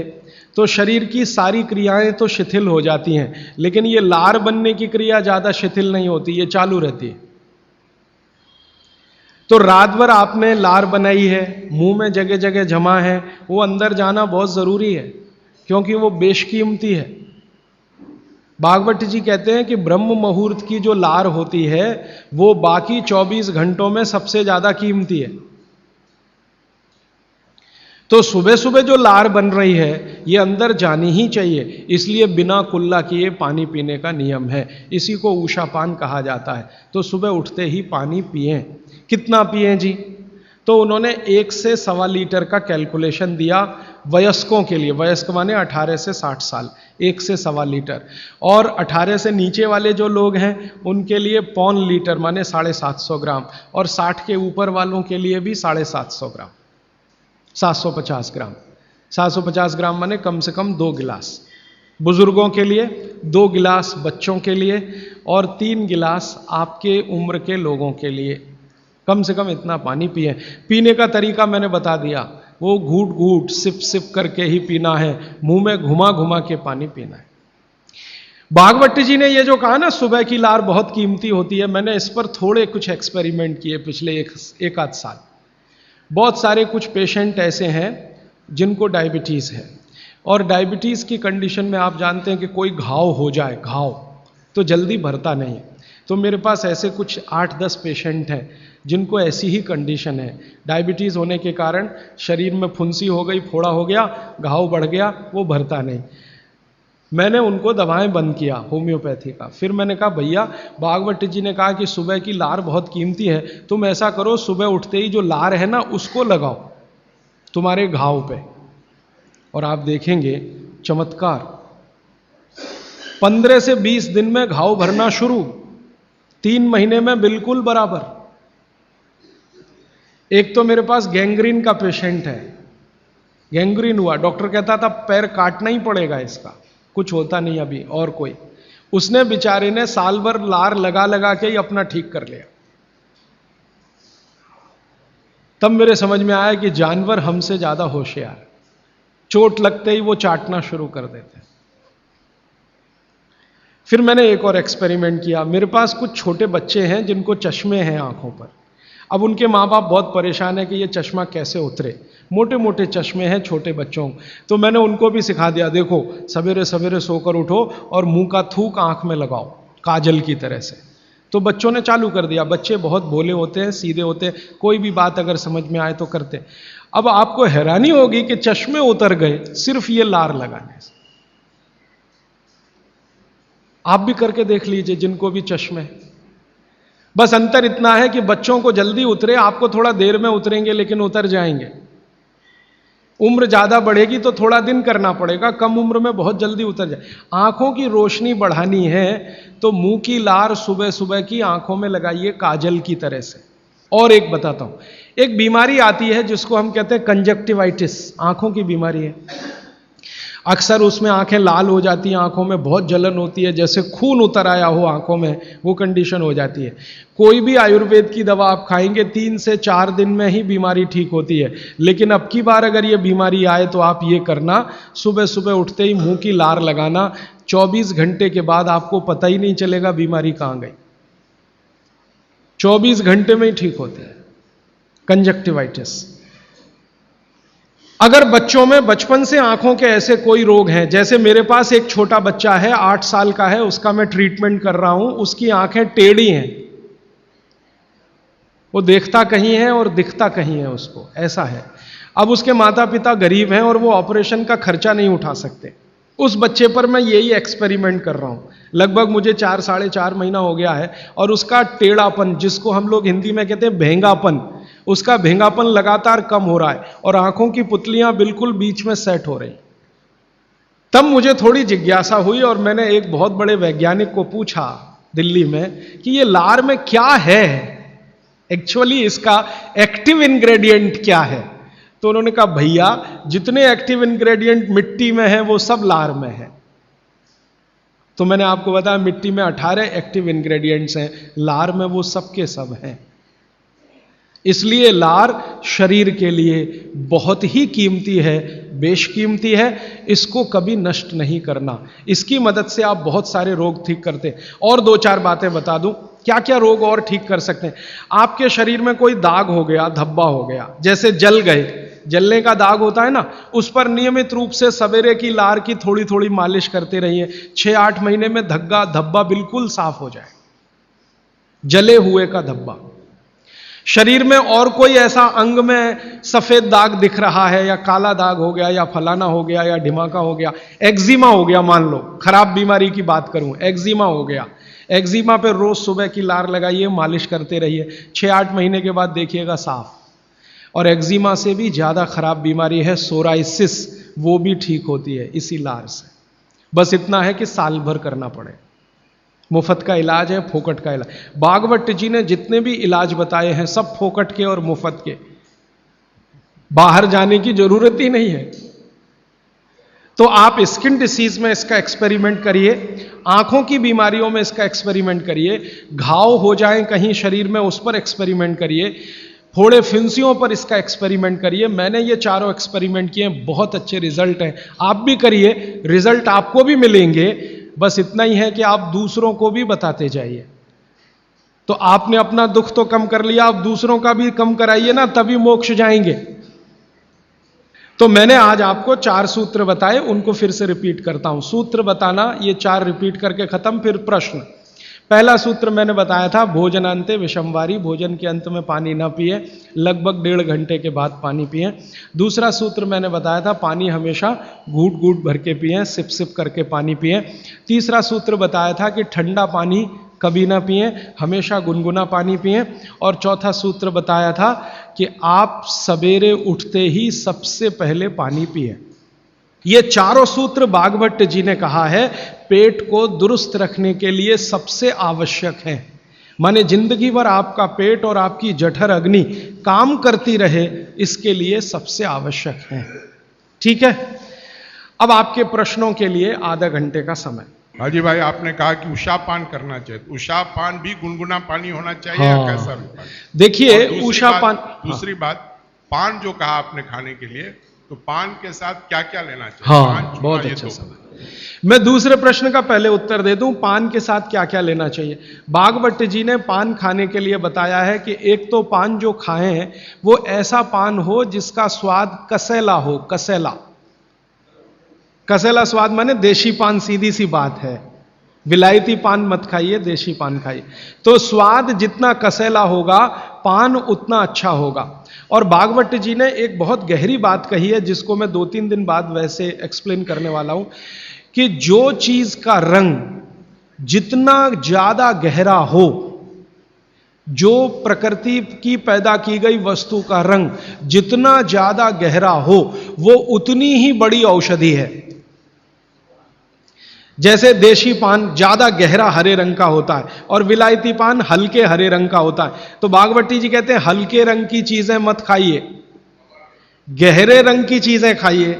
तो शरीर की सारी क्रियाएं तो शिथिल हो जाती हैं, लेकिन ये लार बनने की क्रिया ज्यादा शिथिल नहीं होती, ये चालू रहती है। तो रात भर आपने लार बनाई है, मुंह में जगह जगह जमा है, वो अंदर जाना बहुत जरूरी है, क्योंकि वो बेशकीमती है। भागवत जी कहते हैं कि ब्रह्म मुहूर्त की जो लार होती है वो बाकी 24 घंटों में सबसे ज्यादा कीमती है। तो सुबह सुबह जो लार बन रही है ये अंदर जानी ही चाहिए, इसलिए बिना कुल्ला किए पानी पीने का नियम है। इसी को ऊषापान कहा जाता है। तो सुबह उठते ही पानी पिएं। कितना पिएं जी? तो उन्होंने 1 से 1.25 लीटर का कैलकुलेशन दिया वयस्कों के लिए। वयस्क माने 18 से 60 साल, 1 से 1.25 लीटर। और 18 से नीचे वाले जो लोग हैं उनके लिए 1.25 लीटर माने 750 ग्राम, और 60 के ऊपर वालों के लिए भी 750 ग्राम, 750 ग्राम। 750 ग्राम माने कम से कम 2 गिलास बुजुर्गों के लिए, 2 गिलास बच्चों के लिए, और 3 गिलास आपके उम्र के लोगों के लिए। कम से कम इतना पानी पिए। पीने का तरीका मैंने बता दिया, वो घूट घूट सिप सिप करके ही पीना है, मुंह में घुमा घुमा के पानी पीना है। भागवत जी ने ये जो कहा ना सुबह की लार बहुत कीमती होती है, मैंने इस पर थोड़े कुछ एक्सपेरिमेंट किए पिछले एक आध साल। बहुत सारे कुछ पेशेंट ऐसे हैं जिनको डायबिटीज़ है, और डायबिटीज़ की कंडीशन में आप जानते हैं कि कोई घाव हो जाए, घाव तो जल्दी भरता नहीं। तो मेरे पास ऐसे कुछ 8-10 पेशेंट हैं जिनको ऐसी ही कंडीशन है। डायबिटीज़ होने के कारण शरीर में फुंसी हो गई, फोड़ा हो गया, घाव बढ़ गया, वो भरता नहीं। मैंने उनको दवाएं बंद किया होम्योपैथी का। फिर मैंने कहा भैया, भागवत जी ने कहा कि सुबह की लार बहुत कीमती है, तुम ऐसा करो सुबह उठते ही जो लार है ना उसको लगाओ तुम्हारे घाव पे, और आप देखेंगे चमत्कार। 15 से 20 दिन में घाव भरना शुरू, 3 महीने में बिल्कुल बराबर। एक तो मेरे पास गैंग्रीन का पेशेंट है, गैंग्रीन हुआ, डॉक्टर कहता था पैर काटना ही पड़ेगा इसका, कुछ होता नहीं अभी और कोई। उसने बेचारे ने साल भर लार लगा लगा के ही अपना ठीक कर लिया। तब मेरे समझ में आया कि जानवर हमसे ज्यादा होशियार, चोट लगते ही वो चाटना शुरू कर देते। फिर मैंने एक और एक्सपेरिमेंट किया। मेरे पास कुछ छोटे बच्चे हैं जिनको चश्मे हैं आंखों पर। अब उनके माँ बाप बहुत परेशान है कि ये चश्मा कैसे उतरे, मोटे मोटे चश्मे हैं छोटे बच्चों। तो मैंने उनको भी सिखा दिया, देखो सवेरे सवेरे सोकर उठो और मुंह का थूक आंख में लगाओ काजल की तरह से। तो बच्चों ने चालू कर दिया। बच्चे बहुत भोले होते हैं, सीधे होते हैं, कोई भी बात अगर समझ में आए तो करते। अब आपको हैरानी होगी कि चश्मे उतर गए सिर्फ ये लार लगाने से। आप भी करके देख लीजिए जिनको भी चश्मे। बस अंतर इतना है कि बच्चों को जल्दी उतरे, आपको थोड़ा देर में उतरेंगे लेकिन उतर जाएंगे। उम्र ज्यादा बढ़ेगी तो थोड़ा दिन करना पड़ेगा, कम उम्र में बहुत जल्दी उतर जाए। आंखों की रोशनी बढ़ानी है तो मुंह की लार सुबह सुबह की आंखों में लगाइए काजल की तरह से। और एक बताता हूं, एक बीमारी आती है जिसको हम कहते हैं कंजक्टिवाइटिस, आंखों की बीमारी है। अक्सर उसमें आंखें लाल हो जाती हैं, आंखों में बहुत जलन होती है, जैसे खून उतर आया हो आंखों में, वो कंडीशन हो जाती है। कोई भी आयुर्वेद की दवा आप खाएंगे 3 से 4 दिन में ही बीमारी ठीक होती है। लेकिन अब की बार अगर ये बीमारी आए तो आप ये करना, सुबह सुबह उठते ही मुंह की लार लगाना, 24 घंटे के बाद आपको पता ही नहीं चलेगा बीमारी कहां गई। 24 घंटे में ही ठीक होते हैं कंजक्टिवाइटिस। अगर बच्चों में बचपन से आंखों के ऐसे कोई रोग हैं, जैसे मेरे पास एक छोटा बच्चा है 8 साल का है, उसका मैं ट्रीटमेंट कर रहा हूं, उसकी आंखें टेढ़ी हैं, वो देखता कहीं है और दिखता कहीं है, उसको ऐसा है। अब उसके माता पिता गरीब हैं और वो ऑपरेशन का खर्चा नहीं उठा सकते, उस बच्चे पर मैं यही एक्सपेरिमेंट कर रहा हूं। लगभग मुझे 4 साढ़े 4 महीना हो गया है, और उसका टेढ़ापन, जिसको हम लोग हिंदी में कहते हैं भेंगापन, उसका भेंगापन लगातार कम हो रहा है, और आंखों की पुतलियां बिल्कुल बीच में सेट हो रही। तब मुझे थोड़ी जिज्ञासा हुई, और मैंने एक बहुत बड़े वैज्ञानिक को पूछा दिल्ली में कि ये लार में क्या है, एक्चुअली इसका एक्टिव इंग्रेडिएंट क्या है। तो उन्होंने कहा, भैया जितने एक्टिव इंग्रेडिएंट मिट्टी में है वो सब लार में है। तो मैंने आपको बताया मिट्टी में 18 एक्टिव इंग्रेडिएंट्स हैं, लार में वो सब के सब हैं। इसलिए लार शरीर के लिए बहुत ही कीमती है, बेशकीमती है, इसको कभी नष्ट नहीं करना। इसकी मदद से आप बहुत सारे रोग ठीक करते हैं। और 2-4 बातें बता दूं, क्या क्या रोग और ठीक कर सकते हैं। आपके शरीर में कोई दाग हो गया, धब्बा हो गया, जैसे जल गए, जलने का दाग होता है ना, उस पर नियमित रूप से सवेरे की लार की थोड़ी थोड़ी मालिश करते रहिए। 6-8 महीने में धब्बा बिल्कुल साफ हो जाए, जले हुए का धब्बा। शरीर में और कोई ऐसा अंग में सफेद दाग दिख रहा है, या काला दाग हो गया, या फलाना हो गया, या ढिमाका हो गया, एक्जिमा हो गया, मान लो खराब बीमारी की बात करूं, एक्जिमा हो गया, एक्जिमा पे रोज सुबह की लार लगाइए, मालिश करते रहिए, 6-8 महीने के बाद देखिएगा साफ। और एक्जिमा से भी ज्यादा खराब बीमारी है सोराइसिस, वो भी ठीक होती है इसी लार से। बस इतना है कि साल भर करना पड़े। मुफ्त का इलाज है, फोकट का इलाज। भागवत जी ने जितने भी इलाज बताए हैं सब फोकट के और मुफ्त के, बाहर जाने की जरूरत ही नहीं है। तो आप स्किन डिसीज में इसका एक्सपेरिमेंट करिए, आंखों की बीमारियों में इसका एक्सपेरिमेंट करिए, घाव हो जाएं कहीं शरीर में उस पर एक्सपेरिमेंट करिए, फोड़े फिंसियों पर इसका एक्सपेरिमेंट करिए। मैंने ये चारों एक्सपेरिमेंट किए, बहुत अच्छे रिजल्ट हैं। आप भी करिए, रिजल्ट आपको भी मिलेंगे। बस इतना ही है कि आप दूसरों को भी बताते जाइए। तो आपने अपना दुख तो कम कर लिया, आप दूसरों का भी कम कराइए ना, तभी मोक्ष जाएंगे। तो मैंने आज आपको 4 सूत्र बताए, उनको फिर से रिपीट करता हूं। सूत्र बताना, ये 4 रिपीट करके खत्म, फिर प्रश्न। पहला सूत्र मैंने बताया था, भोजनांते विषमवारी, भोजन के अंत में पानी ना पिए, लगभग 1.5 घंटे के बाद पानी पिए। दूसरा सूत्र मैंने बताया था, पानी हमेशा घूट घूट भर के पिए, सिप सिप करके पानी पिए। तीसरा सूत्र बताया था कि ठंडा पानी कभी ना पिए, हमेशा गुनगुना पानी पिए। और चौथा सूत्र बताया था कि आप सवेरे उठते ही सबसे पहले पानी पिए। ये चारों सूत्र भागवत जी ने कहा है पेट को दुरुस्त रखने के लिए सबसे आवश्यक है। माने जिंदगी भर आपका पेट और आपकी जठर अग्नि काम करती रहे, इसके लिए सबसे आवश्यक है। ठीक है, अब आपके प्रश्नों के लिए आधा घंटे का समय। हाजी भाई, आपने कहा कि उषापान करना चाहिए, उषापान भी गुनगुना पानी होना चाहिए, हाँ। या कैसा भी पानी? देखिए उषापान, दूसरी बात, पान जो कहा आपने खाने के लिए, तो पान के साथ क्या क्या लेना चाहिए? हाँ, बहुत अच्छा सवाल। मैं दूसरे प्रश्न का पहले उत्तर दे दूं, पान के साथ क्या क्या लेना चाहिए। भागवत जी ने पान खाने के लिए बताया है कि एक तो पान जो खाएं वो ऐसा पान हो जिसका स्वाद कसैला हो। कसैला, कसैला स्वाद माने देशी पान, सीधी सी बात है। विलायती पान मत खाइए, देशी पान खाइए। तो स्वाद जितना कसैला होगा, पान उतना अच्छा होगा। और भागवत जी ने एक बहुत गहरी बात कही है, जिसको मैं 2-3 दिन बाद वैसे एक्सप्लेन करने वाला हूं, कि जो चीज का रंग जितना ज्यादा गहरा हो, जो प्रकृति की पैदा की गई वस्तु का रंग जितना ज्यादा गहरा हो, वो उतनी ही बड़ी औषधि है। जैसे देशी पान ज्यादा गहरा हरे रंग का होता है और विलायती पान हल्के हरे रंग का होता है। तो भागवती जी कहते हैं हल्के रंग की चीजें मत खाइए, गहरे रंग की चीजें खाइए।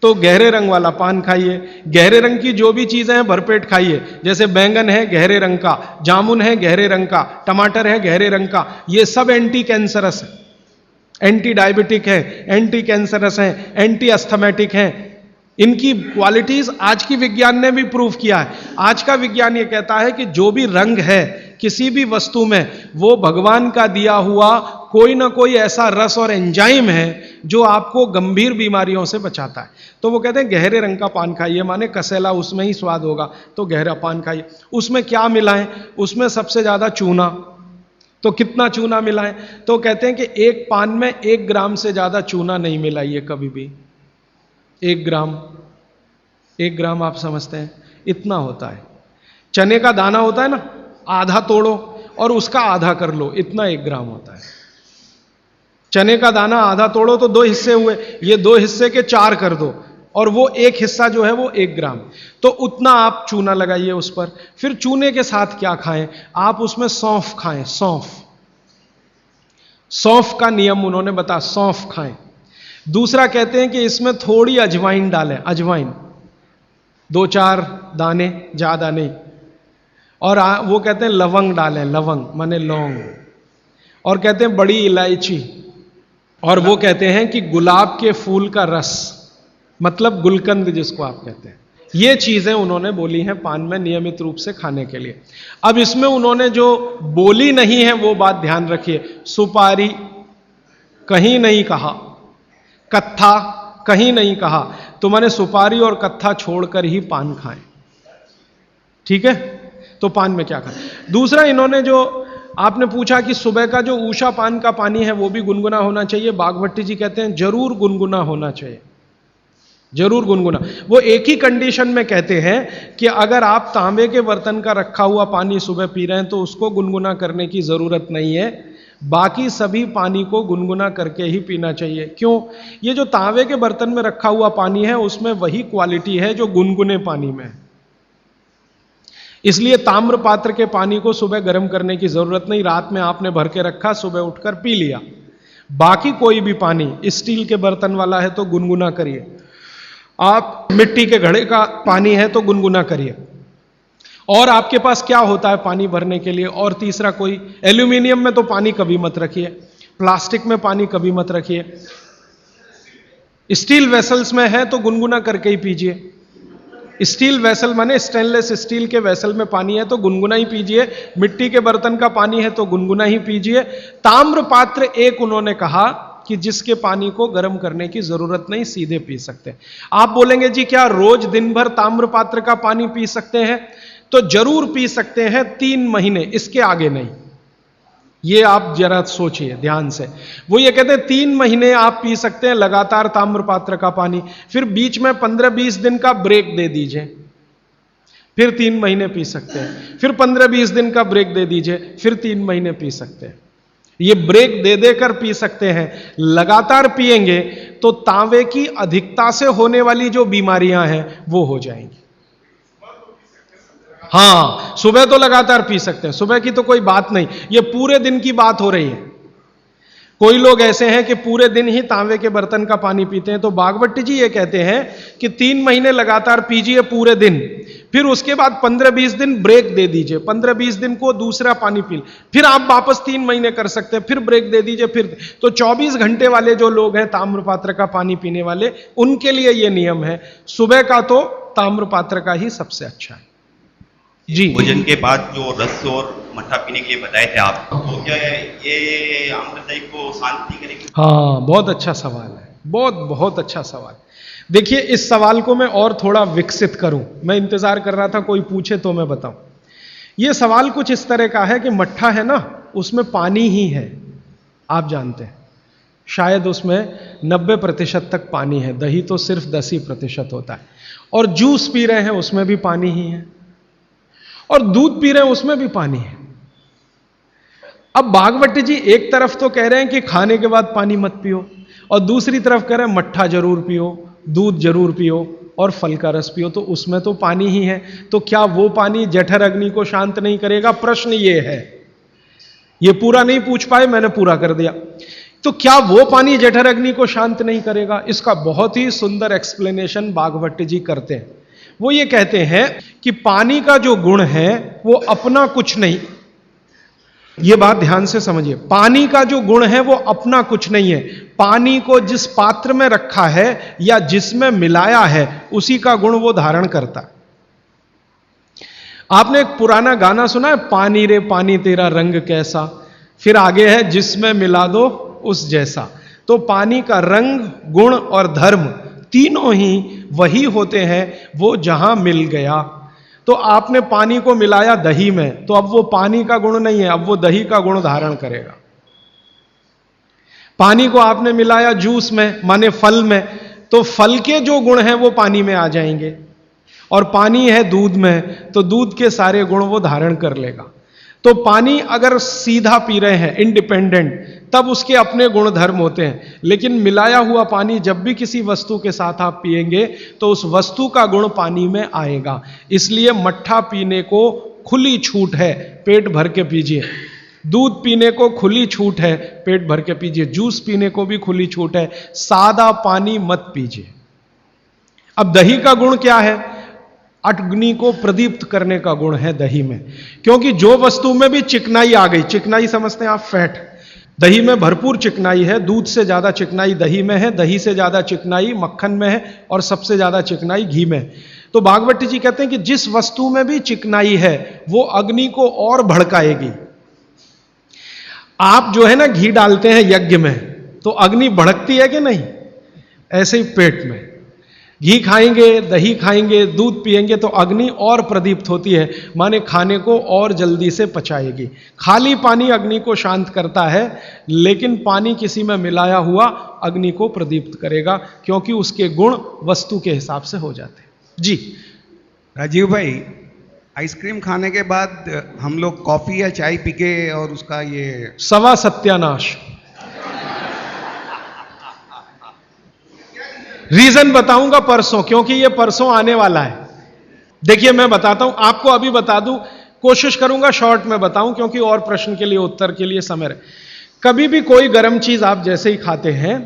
तो गहरे रंग वाला पान खाइए, गहरे रंग की जो भी चीजें हैं भरपेट खाइए। जैसे बैंगन है गहरे रंग का, जामुन है गहरे रंग का, टमाटर है गहरे रंग का। ये सब एंटी कैंसरस है, एंटी डायबिटिक है, एंटी कैंसरस है, एंटी अस्थमेटिक है। इनकी क्वालिटीज आज की विज्ञान ने भी प्रूव किया है। आज का विज्ञान ये कहता है कि जो भी रंग है किसी भी वस्तु में, वो भगवान का दिया हुआ कोई ना कोई ऐसा रस और एंजाइम है जो आपको गंभीर बीमारियों से बचाता है। तो वो कहते हैं गहरे रंग का पान खाइए, माने कसैला उसमें ही स्वाद होगा, तो गहरा पान खाइए। उसमें क्या मिलाएं? उसमें सबसे ज्यादा चूना। तो कितना चूना मिलाएं? तो कहते हैं कि एक पान में 1 ग्राम से ज्यादा चूना नहीं मिलाइए कभी भी। 1 ग्राम 1 ग्राम आप समझते हैं इतना होता है। चने का दाना होता है ना, आधा तोड़ो और उसका आधा कर लो, इतना 1 ग्राम होता है। चने का दाना आधा तोड़ो तो 2 हिस्से हुए, ये 2 हिस्से के 4 कर दो और वो 1 हिस्सा जो है वो 1 ग्राम। तो उतना आप चूना लगाइए उस पर। फिर चूने के साथ क्या खाएं आप, उसमें सौंफ खाएं। सौंफ का नियम उन्होंने बताया, सौंफ खाएं। दूसरा कहते हैं कि इसमें थोड़ी अजवाइन डालें, अजवाइन 2-4 दाने, ज्यादा नहीं। और वो कहते हैं लवंग डालें, लवंग माने लौंग। और कहते हैं बड़ी इलायची। और वो कहते हैं कि गुलाब के फूल का रस, मतलब गुलकंद जिसको आप कहते हैं। ये चीजें उन्होंने बोली हैं पान में नियमित रूप से खाने के लिए। अब इसमें उन्होंने जो बोली नहीं है वो बात ध्यान रखिए। सुपारी कहीं नहीं कहा, कत्था कहीं नहीं कहा, तो मैंने सुपारी और कत्था छोड़कर ही पान खाएं। ठीक है, तो पान में क्या खाएं। दूसरा इन्होंने जो आपने पूछा कि सुबह का जो ऊषा पान का पानी है वो भी गुनगुना होना चाहिए। बागभट्टी जी कहते हैं जरूर गुनगुना होना चाहिए, जरूर गुनगुना। वो एक ही कंडीशन में कहते हैं कि अगर आप तांबे के बर्तन का रखा हुआ पानी सुबह पी रहे हैं तो उसको गुनगुना करने की जरूरत नहीं है, बाकी सभी पानी को गुनगुना करके ही पीना चाहिए। क्यों? ये जो तांबे के बर्तन में रखा हुआ पानी है उसमें वही क्वालिटी है जो गुनगुने पानी में है, इसलिए ताम्र पात्र के पानी को सुबह गर्म करने की जरूरत नहीं। रात में आपने भर के रखा, सुबह उठकर पी लिया। बाकी कोई भी पानी स्टील के बर्तन वाला है तो गुनगुना करिए, आप मिट्टी के घड़े का पानी है तो गुनगुना करिए। और आपके पास क्या होता है पानी भरने के लिए? और तीसरा कोई, एल्यूमिनियम में तो पानी कभी मत रखिए, प्लास्टिक में पानी कभी मत रखिए। स्टील वेसल्स में है तो गुनगुना करके ही पीजिए। स्टील वेसल माने स्टेनलेस स्टील के वेसल में पानी है तो गुनगुना ही पीजिए, मिट्टी के बर्तन का पानी है तो गुनगुना ही पीजिए। ताम्र पात्र एक उन्होंने कहा कि जिसके पानी को गर्म करने की जरूरत नहीं, सीधे पी सकते हैं। आप बोलेंगे जी क्या रोज दिन भर ताम्र पात्र का पानी पी सकते हैं? तो जरूर पी सकते हैं, 3 महीने, इसके आगे नहीं। ये आप जरा सोचिए ध्यान से। वो ये कहते हैं 3 महीने आप पी सकते हैं लगातार ताम्र पात्र का पानी, फिर बीच में 15-20 दिन का ब्रेक दे दीजिए, फिर 3 महीने पी सकते हैं, फिर 15-20 दिन का ब्रेक दे दीजिए, फिर 3 महीने पी सकते हैं। ये ब्रेक दे देकर पी सकते हैं। लगातार पिएंगे तो तांबे की अधिकता से होने वाली जो बीमारियां हैं वो हो जाएंगी। हां, सुबह तो लगातार पी सकते हैं, सुबह की तो कोई बात नहीं, ये पूरे दिन की बात हो रही है। कोई लोग ऐसे हैं कि पूरे दिन ही तांबे के बर्तन का पानी पीते हैं, तो बागभट्टी जी ये कहते हैं कि 3 महीने लगातार पीजिए पूरे दिन, फिर उसके बाद 15-20 दिन ब्रेक दे दीजिए, 15-20 दिन को दूसरा पानी पी, फिर आप वापस 3 महीने कर सकते हैं, फिर ब्रेक दे दीजिए, फिर तो 24 घंटे वाले जो लोग हैं ताम्र पात्र का पानी पीने वाले, उनके लिए यह नियम है। सुबह का तो ताम्र पात्र का ही सबसे अच्छा है जी। भोजन के बाद जो रस और मट्ठा पीने के लिए बताए थे आप, तो क्या ये आम्रदायी को शांति करेगी? हाँ, बहुत अच्छा सवाल है, बहुत अच्छा सवाल। देखिए इस सवाल को मैं और थोड़ा विकसित करूं, मैं इंतजार कर रहा था कोई पूछे तो मैं बताऊं। यह सवाल कुछ इस तरह का है कि मट्ठा है ना, उसमें पानी ही है, आप जानते हैं, शायद उसमें 90% तक पानी है, दही तो सिर्फ 10% होता है। और जूस पी रहे हैं उसमें भी पानी ही है, और दूध पी रहे हैं उसमें भी पानी है। अब बागभट्टी जी एक तरफ तो कह रहे हैं कि खाने के बाद पानी मत पियो, और दूसरी तरफ कह रहे हैं मट्ठा जरूर पियो, दूध जरूर पियो और फल का रस पियो, तो उसमें तो पानी ही है। तो क्या वो पानी जठर अग्नि को शांत नहीं करेगा? प्रश्न ये है। ये पूरा नहीं पूछ पाए, मैंने पूरा कर दिया। तो क्या वो पानी जठर अग्नि को शांत नहीं करेगा? इसका बहुत ही सुंदर एक्सप्लेनेशन बागभट्टी जी करते हैं। वो ये कहते हैं कि पानी का जो गुण है वो अपना कुछ नहीं, ये बात ध्यान से समझिए, पानी का जो गुण है वो अपना कुछ नहीं है। पानी को जिस पात्र में रखा है या जिसमें मिलाया है उसी का गुण वो धारण करता है। आपने एक पुराना गाना सुना है, पानी रे पानी तेरा रंग कैसा, फिर आगे है जिसमें मिला दो उस जैसा। तो पानी का रंग, गुण और धर्म तीनों ही वही होते हैं वो जहां मिल गया। तो आपने पानी को मिलाया दही में, तो अब वो पानी का गुण नहीं है, अब वो दही का गुण धारण करेगा। पानी को आपने मिलाया जूस में, माने फल में, तो फल के जो गुण हैं वो पानी में आ जाएंगे। और पानी है दूध में, तो दूध के सारे गुण वो धारण कर लेगा। तो पानी अगर सीधा पी रहे हैं इंडिपेंडेंट, तब उसके अपने गुण धर्म होते हैं, लेकिन मिलाया हुआ पानी जब भी किसी वस्तु के साथ आप पिएंगे तो उस वस्तु का गुण पानी में आएगा। इसलिए मट्ठा पीने को खुली छूट है, पेट भर के पीजिए। दूध पीने को खुली छूट है, पेट भर के पीजिए। जूस पीने को भी खुली छूट है, सादा पानी मत पीजिए। अब दही का गुण क्या है? अग्नि को प्रदीप्त करने का गुण है दही में, क्योंकि जो वस्तु में भी चिकनाई आ गई, चिकनाई समझते हैं आप, फैट, दही में भरपूर चिकनाई है। दूध से ज्यादा चिकनाई दही में है, दही से ज्यादा चिकनाई मक्खन में है, और सबसे ज्यादा चिकनाई घी में। तो भागवती जी कहते हैं कि जिस वस्तु में भी चिकनाई है वो अग्नि को और भड़काएगी। आप जो है ना घी डालते हैं यज्ञ में, तो अग्नि भड़कती है कि नहीं? ऐसे ही पेट में घी खाएंगे, दही खाएंगे, दूध पिएंगे तो अग्नि और प्रदीप्त होती है, माने खाने को और जल्दी से पचाएगी। खाली पानी अग्नि को शांत करता है, लेकिन पानी किसी में मिलाया हुआ अग्नि को प्रदीप्त करेगा, क्योंकि उसके गुण वस्तु के हिसाब से हो जाते हैं। जी राजीव भाई, आइसक्रीम खाने के बाद हम लोग कॉफी या चाय पी के और उसका ये सवा सत्यानाश। रीजन बताऊंगा परसों, क्योंकि ये परसों आने वाला है। देखिए मैं बताता हूं आपको, अभी बता दूं, कोशिश करूंगा शॉर्ट में बताऊं, क्योंकि और प्रश्न के लिए उत्तर के लिए समय रहे। कभी भी कोई गर्म चीज आप जैसे ही खाते हैं,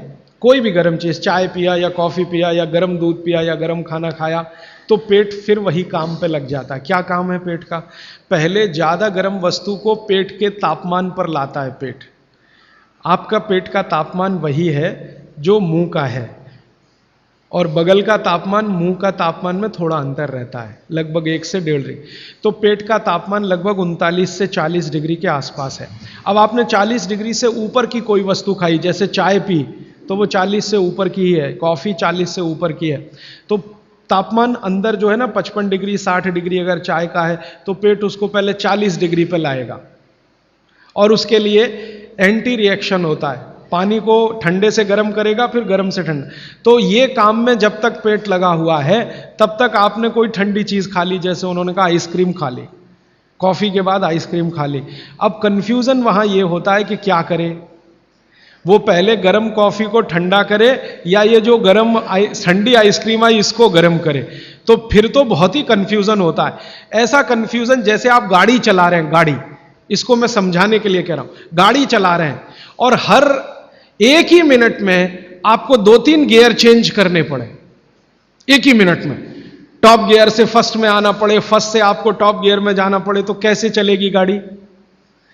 कोई भी गर्म चीज, चाय पिया या कॉफी पिया या गर्म दूध पिया या गर्म खाना खाया, तो पेट फिर वही काम पे लग जाता है। क्या काम है पेट का? पहले ज्यादा गर्म वस्तु को पेट के तापमान पर लाता है पेट। आपका पेट का तापमान वही है जो मुंह का है, और बगल का तापमान मुंह का तापमान में थोड़ा अंतर रहता है, लगभग 1 से 1.5 डिग्री। तो पेट का तापमान लगभग 39 से 40 डिग्री के आसपास है। अब आपने 40 डिग्री से ऊपर की कोई वस्तु खाई, जैसे चाय पी, तो वो 40 से ऊपर की ही है, कॉफी 40 से ऊपर की है, तो तापमान अंदर जो है ना 55 डिग्री 60 डिग्री अगर चाय का है, तो पेट उसको पहले 40 डिग्री पे लाएगा, और उसके लिए एंटी रिएक्शन होता है, पानी को ठंडे से गर्म करेगा, फिर गर्म से ठंडा। तो ये काम में जब तक पेट लगा हुआ है, तब तक आपने कोई ठंडी चीज खा ली, जैसे उन्होंने कहा आइसक्रीम खा ली, कॉफी के बाद आइसक्रीम खा ली। अब कंफ्यूजन वहां ये होता है कि क्या करे, वो पहले गर्म कॉफी को ठंडा करे या ये जो गर्म ठंडी आइसक्रीम आई इसको गर्म करे, तो फिर तो बहुत ही कंफ्यूजन होता है। ऐसा कंफ्यूजन जैसे आप गाड़ी चला रहे हैं, गाड़ी, इसको मैं समझाने के लिए कह रहा हूं, गाड़ी चला रहे हैं और हर 1 ही मिनट में आपको 2-3 गियर चेंज करने पड़े, 1 ही मिनट में, टॉप गियर से फर्स्ट में आना पड़े, फर्स्ट से आपको टॉप गियर में जाना पड़े, तो कैसे चलेगी गाड़ी?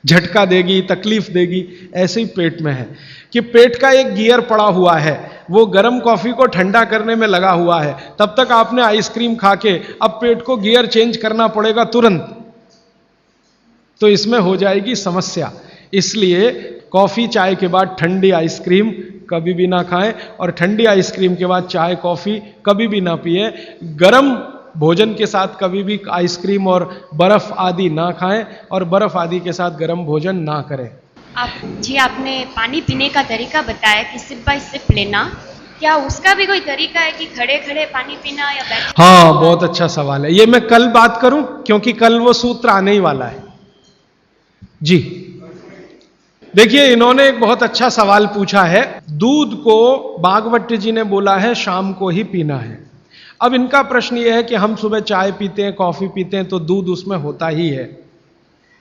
झटका देगी, तकलीफ देगी। ऐसे ही पेट में है कि पेट का एक गियर पड़ा हुआ है, वो गर्म कॉफी को ठंडा करने में लगा हुआ है, तब तक आपने आइसक्रीम खा के अब पेट को गियर चेंज करना पड़ेगा तुरंत, तो इसमें हो जाएगी समस्या। इसलिए कॉफी चाय के बाद ठंडी आइसक्रीम कभी भी ना खाएं, और ठंडी आइसक्रीम के बाद चाय कॉफी कभी भी ना पिए। गरम भोजन के साथ कभी भी आइसक्रीम और बर्फ आदि ना खाएं, और बर्फ आदि के साथ गरम भोजन ना करें। आपने पानी पीने का तरीका बताया कि सिप बाय सिप लेना, क्या उसका भी कोई तरीका है कि खड़े खड़े पानी पीना या बैठ? हाँ, बहुत अच्छा सवाल है, ये मैं कल बात करूं, क्योंकि कल वो सूत्र आने ही वाला है। जी देखिए, इन्होंने एक बहुत अच्छा सवाल पूछा है। दूध को भागवत जी ने बोला है शाम को ही पीना है। अब इनका प्रश्न यह है कि हम सुबह चाय पीते हैं, कॉफी पीते हैं, तो दूध उसमें होता ही है,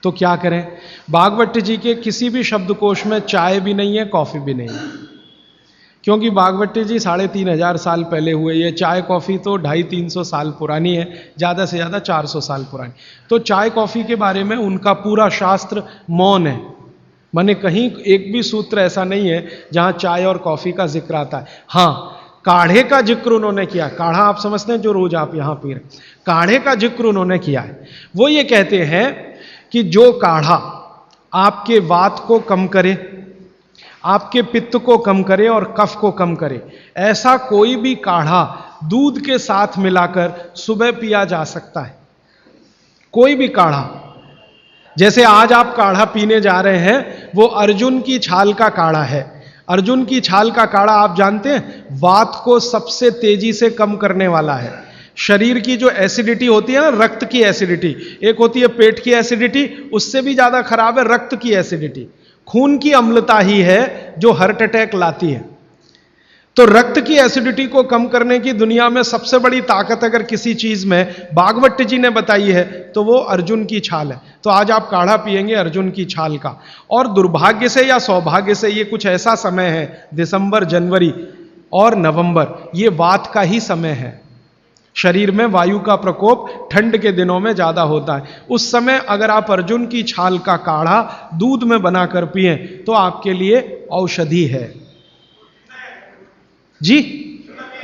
तो क्या करें? भागवत जी के किसी भी शब्दकोश में चाय भी नहीं है, कॉफी भी नहीं है, क्योंकि भागवत जी 3500 साल पहले हुए। ये चाय कॉफी तो 250-300 साल पुरानी है, ज्यादा से ज्यादा 400 साल पुरानी। तो चाय कॉफी के बारे में उनका पूरा शास्त्र मौन है, माने कहीं एक भी सूत्र ऐसा नहीं है जहां चाय और कॉफी का जिक्र आता है। हां, काढ़े का जिक्र उन्होंने किया। काढ़ा आप समझते हैं, जो रोज आप यहां पी रहे, काढ़े का जिक्र उन्होंने किया है। वो ये कहते हैं कि जो काढ़ा आपके वात को कम करे, आपके पित्त को कम करे और कफ को कम करे, ऐसा कोई भी काढ़ा दूध के साथ मिलाकर सुबह पिया जा सकता है। कोई भी काढ़ा, जैसे आज आप काढ़ा पीने जा रहे हैं, वो अर्जुन की छाल का काढ़ा है। अर्जुन की छाल का काढ़ा आप जानते हैं, वात को सबसे तेजी से कम करने वाला है। शरीर की जो एसिडिटी होती है ना, रक्त की एसिडिटी, एक होती है पेट की एसिडिटी, उससे भी ज्यादा खराब है रक्त की एसिडिटी। खून की अम्लता ही है जो हार्ट अटैक लाती है। तो रक्त की एसिडिटी को कम करने की दुनिया में सबसे बड़ी ताकत अगर किसी चीज में भागवत जी ने बताई है तो वो अर्जुन की छाल है। तो आज आप काढ़ा पिएंगे अर्जुन की छाल का। और दुर्भाग्य से या सौभाग्य से ये कुछ ऐसा समय है, दिसंबर, जनवरी और नवंबर, ये वात का ही समय है। शरीर में वायु का प्रकोप ठंड के दिनों में ज्यादा होता है। उस समय अगर आप अर्जुन की छाल का काढ़ा दूध में बनाकर पिए तो आपके लिए औषधि है। जी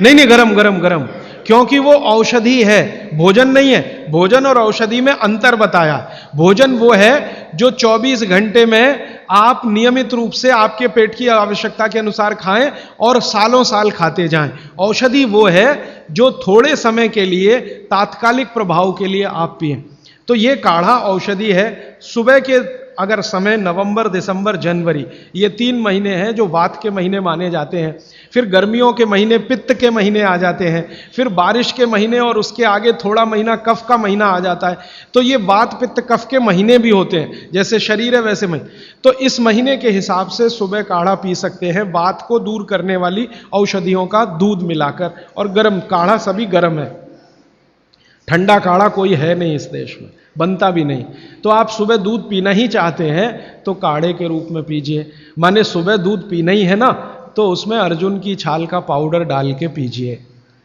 नहीं, गरम गरम गरम, क्योंकि वो औषधि है, भोजन नहीं है। भोजन और औषधि में अंतर बताया। भोजन वो है जो 24 घंटे में आप नियमित रूप से आपके पेट की आवश्यकता के अनुसार खाएं और सालों साल खाते जाएं। औषधि वो है जो थोड़े समय के लिए, तात्कालिक प्रभाव के लिए आप पिएं। तो ये काढ़ा औषधि है। सुबह के अगर समय नवंबर, दिसंबर, जनवरी, ये 3 महीने हैं जो वात के महीने माने जाते हैं। फिर गर्मियों के महीने पित्त के महीने आ जाते हैं। फिर बारिश के महीने और उसके आगे थोड़ा महीना कफ का महीना आ जाता है। तो ये वात, पित्त, कफ के महीने भी होते हैं। जैसे शरीर है वैसे महीने। तो इस महीने के हिसाब से सुबह काढ़ा पी सकते हैं, वात को दूर करने वाली औषधियों का दूध मिलाकर। और गर्म काढ़ा सभी गर्म है, ठंडा काढ़ा कोई है नहीं इस देश में, बनता भी नहीं। तो आप सुबह दूध पीना ही चाहते हैं तो काढ़े के रूप में पीजिए। माने सुबह दूध पीना ही है ना, तो उसमें अर्जुन की छाल का पाउडर डाल के पीजिए।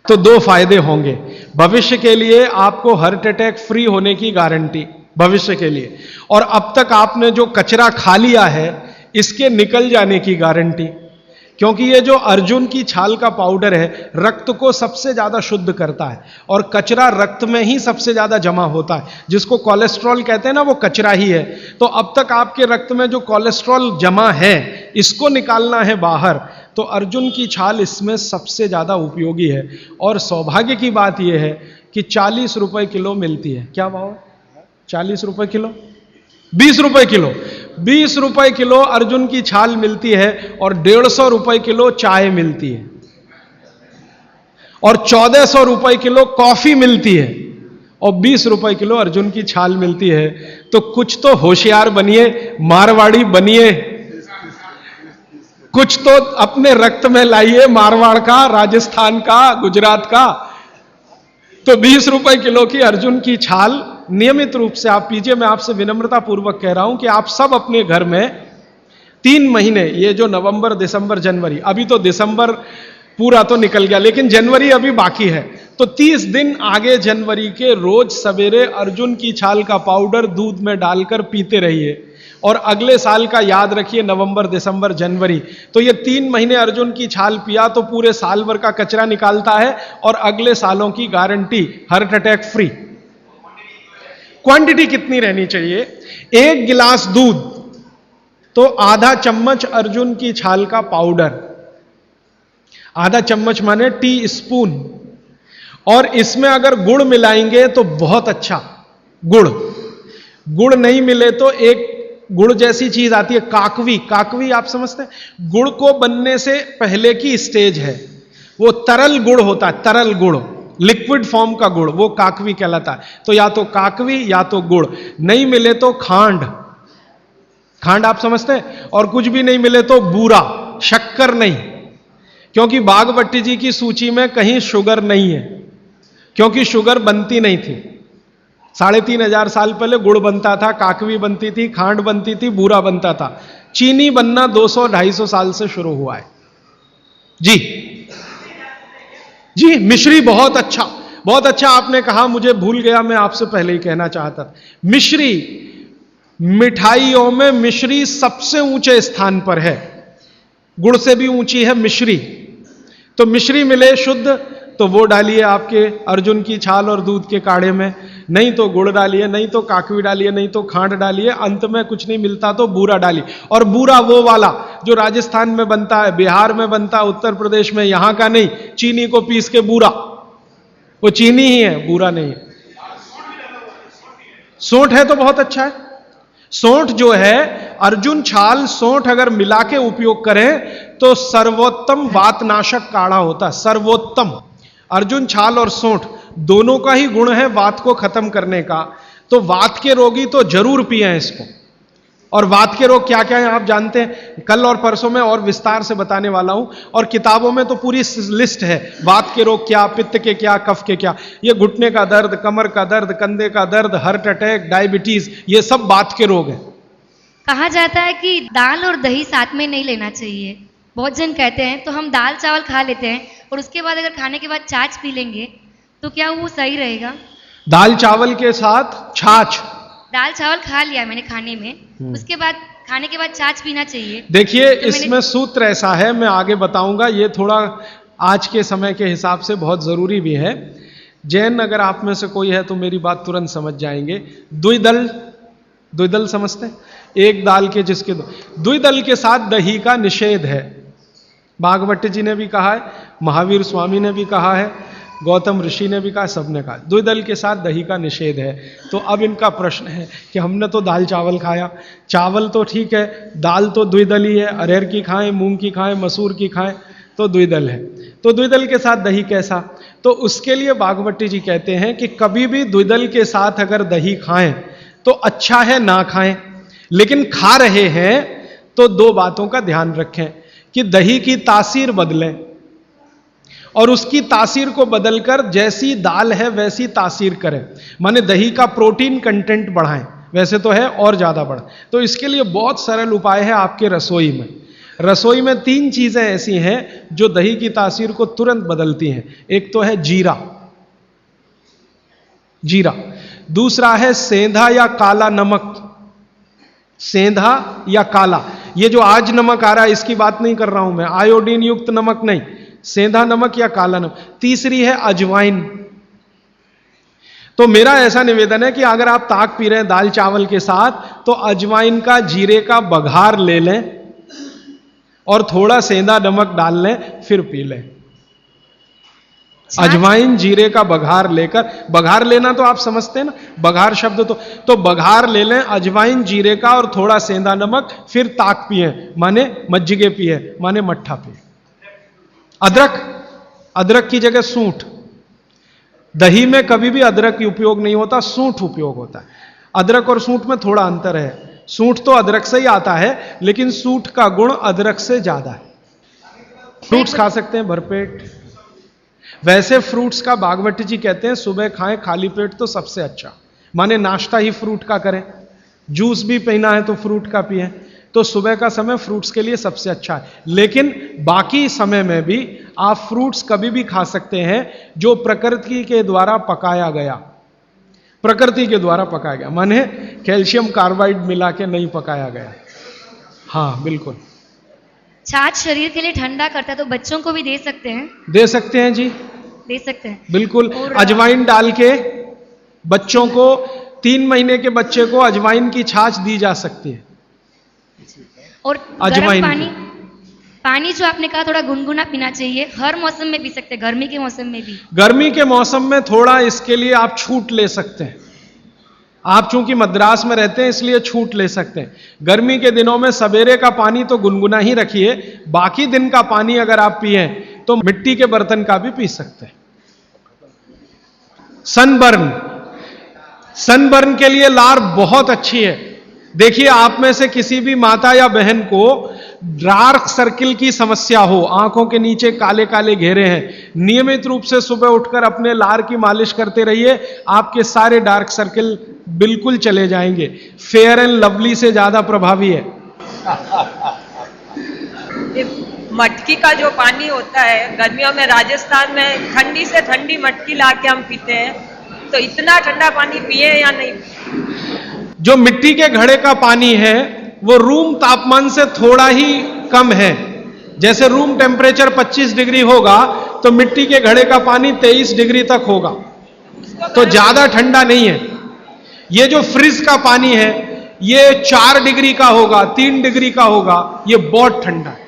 तो 2 फायदे होंगे। भविष्य के लिए आपको हार्ट अटैक फ्री होने की गारंटी, भविष्य के लिए। और अब तक आपने जो कचरा खा लिया है इसके निकल जाने की गारंटी। क्योंकि ये जो अर्जुन की छाल का पाउडर है रक्त को सबसे ज्यादा शुद्ध करता है। और कचरा रक्त में ही सबसे ज्यादा जमा होता है, जिसको कोलेस्ट्रॉल कहते हैं ना, वो कचरा ही है। तो अब तक आपके रक्त में जो कोलेस्ट्रॉल जमा है इसको निकालना है बाहर, तो अर्जुन की छाल इसमें सबसे ज्यादा उपयोगी है। और सौभाग्य की बात यह है कि 40 रुपए किलो मिलती है। क्या भाव है? 40 रुपए किलो, 20 रुपए किलो, 20 रुपए किलो अर्जुन की छाल मिलती है। और 150 रुपए किलो चाय मिलती है। और 1400 रुपए किलो कॉफी मिलती है। और 20 रुपए किलो अर्जुन की छाल मिलती है। तो कुछ तो होशियार बनिए, मारवाड़ी बनिए, कुछ तो अपने रक्त में लाइए, मारवाड़ का, राजस्थान का, गुजरात का। तो 20 रुपए किलो की अर्जुन की छाल नियमित रूप से आप पीजिए। मैं आपसे विनम्रता पूर्वक कह रहा हूं कि आप सब अपने घर में 3 महीने, ये जो नवंबर, दिसंबर, जनवरी, अभी तो दिसंबर पूरा तो निकल गया लेकिन जनवरी अभी बाकी है, तो 30 दिन आगे जनवरी के रोज सवेरे अर्जुन की छाल का पाउडर दूध में डालकर पीते रहिए। और अगले साल का याद रखिए, नवंबर, दिसंबर, जनवरी, तो ये 3 महीने अर्जुन की छाल पिया तो पूरे साल भर का कचरा निकालता है और अगले सालों की guarantee, heart attack free. Quantity कितनी रहनी चाहिए? 1 गिलास दूध तो आधा चम्मच अर्जुन की छाल का पाउडर, आधा चम्मच माने टी स्पून। और इसमें अगर गुड़ मिलाएंगे तो बहुत अच्छा। गुड़ नहीं मिले तो एक गुड़ जैसी चीज आती है, काकवी। काकवी आप समझते हैं? गुड़ को बनने से पहले की स्टेज है, वो तरल गुड़ होता है, तरल गुड़, लिक्विड फॉर्म का गुड़, वो काकवी कहलाता है। तो या तो काकवी या तो गुड़, नहीं मिले तो खांड, खांड आप समझते हैं? और कुछ भी नहीं मिले तो बूरा, शक्कर नहीं, क्योंकि बागवती जी की सूची में कहीं शुगर नहीं है, क्योंकि शुगर बनती नहीं थी। 3500 साल पहले गुड़ बनता था, काकवी बनती थी, खांड बनती थी, बूरा बनता था। चीनी बनना 200-250 साल से शुरू हुआ है। जी, मिश्री बहुत अच्छा, बहुत अच्छा आपने कहा, मुझे भूल गया, मैं आपसे पहले ही कहना चाहता था। मिश्री, मिठाइयों में मिश्री सबसे ऊंचे स्थान पर है, गुड़ से भी ऊंची है मिश्री। तो मिश्री मिले शुद्ध तो वो डालिए आपके अर्जुन की छाल और दूध के काढ़े में, नहीं तो गुड़ डालिए, नहीं तो काकवी डालिए, नहीं तो खांड डालिए, अंत में कुछ नहीं मिलता तो बूरा डालिए। और बूरा वो वाला जो राजस्थान में बनता है, बिहार में बनता है, उत्तर प्रदेश में, यहां का नहीं, चीनी को पीस के बूरा, वो चीनी ही है, बूरा नहीं है। सोंठ है तो बहुत अच्छा है। सोंठ जो है, अर्जुन छाल सोंठ अगर मिला के उपयोग करें तो सर्वोत्तम वातनाशक काढ़ा होता है, सर्वोत्तम। अर्जुन छाल और सोंठ दोनों का ही गुण है वात को खत्म करने का, तो वात के रोगी तो जरूर पिए इसको। और वात के रोग क्या क्या हैं आप जानते हैं, कल और परसों में और विस्तार से बताने वाला हूं, और किताबों में तो पूरी लिस्ट है, वात के रोग क्या, पित्त के क्या, कफ के क्या। ये घुटने का दर्द, कमर का दर्द, कंधे का दर्द, हार्ट अटैक, डायबिटीज, ये सब वात के रोग हैं। कहा जाता है कि दाल और दही साथ में नहीं लेना चाहिए, बहुत जन कहते हैं। तो हम दाल चावल खा लेते हैं और उसके बाद अगर खाने के बाद छाछ पी लेंगे तो क्या वो सही रहेगा? दाल चावल के साथ छाछ, दाल चावल खा लिया मैंने खाने में, उसके बाद खाने के बाद छाछ पीना चाहिए। देखिए इसमें सूत्र ऐसा है, मैं आगे बताऊंगा, ये थोड़ा आज के समय के हिसाब से बहुत जरूरी भी है। जैन अगर आप में से कोई है तो मेरी बात तुरंत समझ जाएंगे। द्विदल समझते हैं, एक दाल के जिसके दो, द्विदल के साथ दही का निषेध है। भागवत जी ने भी कहा है, महावीर स्वामी ने भी कहा है, गौतम ऋषि ने भी कहा, सबने कहा द्विदल के साथ दही का निषेध है। तो अब इनका प्रश्न है कि हमने तो दाल चावल खाया, चावल तो ठीक है, दाल तो द्विदली है, अरहर की खाएं, मूंग की खाएं, मसूर की खाएं, तो द्विदल है। तो द्विदल के साथ दही कैसा? तो उसके लिए भागवती जी कहते हैं कि कभी भी द्विदल के साथ अगर दही खाएं तो अच्छा है ना खाएं, लेकिन खा रहे हैं तो दो बातों का ध्यान रखें कि दही की तासीर बदलें और उसकी तासीर को बदलकर जैसी दाल है वैसी तासीर करें, माने दही का प्रोटीन कंटेंट बढ़ाएं, वैसे तो है और ज्यादा बढ़। तो इसके लिए बहुत सरल उपाय है आपके रसोई में। रसोई में 3 चीजें ऐसी हैं जो दही की तासीर को तुरंत बदलती हैं। एक तो है जीरा, दूसरा है सेंधा या काला नमक, सेंधा या काला, ये जो आज नमक आ रहा है इसकी बात नहीं कर रहा हूं मैं, आयोडीन युक्त नमक नहीं, सेंधा नमक या काला नमक। तीसरी है अजवाइन। तो मेरा ऐसा निवेदन है कि अगर आप ताक पी रहे हैं दाल चावल के साथ तो अजवाइन का, जीरे का बघार ले लें और थोड़ा सेंधा नमक डाल लें, फिर पी लें। अजवाइन जीरे का बघार लेकर, बघार लेना तो आप समझते हैं ना, बघार शब्द तो बघार ले लें अजवाइन जीरे का और थोड़ा सेंधा नमक, फिर ताक पिए, माने मज्जिगे पिए, माने मट्ठा पिए। अदरक की जगह सूंठ, दही में कभी भी अदरक की उपयोग नहीं होता, सूंठ उपयोग होता है। अदरक और सूंठ में थोड़ा अंतर है, सूंठ तो अदरक से ही आता है लेकिन सूंठ का गुण अदरक से ज्यादा है। फ्रूट्स खा सकते हैं भरपेट, वैसे फ्रूट्स का भागवती जी कहते हैं सुबह खाएं खाली पेट तो सबसे अच्छा, माने नाश्ता ही फ्रूट का करें, जूस भी पीना है तो फ्रूट का पिए, तो सुबह का समय फ्रूट्स के लिए सबसे अच्छा है। लेकिन बाकी समय में भी आप फ्रूट्स कभी भी खा सकते हैं जो प्रकृति के द्वारा पकाया गया, प्रकृति के द्वारा पकाया गया, माने कैल्शियम कार्बाइड मिला के नहीं पकाया गया। हाँ बिल्कुल। छाछ शरीर के लिए ठंडा करता है तो बच्चों को भी दे सकते हैं? दे सकते हैं जी, दे सकते हैं बिल्कुल। अजवाइन डाल के बच्चों को, 3 महीने के बच्चे को अजवाइन की छाछ दी जा सकती है। और गर्म पानी जो आपने कहा थोड़ा गुनगुना पीना चाहिए, हर मौसम में पी सकते हैं, गर्मी के मौसम में भी? गर्मी के मौसम में थोड़ा इसके लिए आप छूट ले सकते हैं, आप चूंकि मद्रास में रहते हैं इसलिए छूट ले सकते हैं। गर्मी के दिनों में सवेरे का पानी तो गुनगुना ही रखिए, बाकी दिन का पानी अगर आप पिए तो मिट्टी के बर्तन का भी पी सकते हैं। सनबर्न के लिए लार बहुत अच्छी है। देखिए आप में से किसी भी माता या बहन को डार्क सर्किल की समस्या हो, आंखों के नीचे काले काले घेरे हैं, नियमित रूप से सुबह उठकर अपने लार की मालिश करते रहिए, आपके सारे डार्क सर्किल बिल्कुल चले जाएंगे। फेयर एंड लवली से ज्यादा प्रभावी है। मटकी का जो पानी होता है गर्मियों में राजस्थान में ठंडी से ठंडी मटकी लाके हम पीते हैं, तो इतना ठंडा पानी पिए या नहीं? जो मिट्टी के घड़े का पानी है वो रूम तापमान से थोड़ा ही कम है। जैसे रूम टेम्परेचर 25 डिग्री होगा तो मिट्टी के घड़े का पानी 23 डिग्री तक होगा, तो ज्यादा ठंडा नहीं है। ये जो फ्रिज का पानी है ये 4 डिग्री का होगा, 3 डिग्री का होगा, ये बहुत ठंडा है।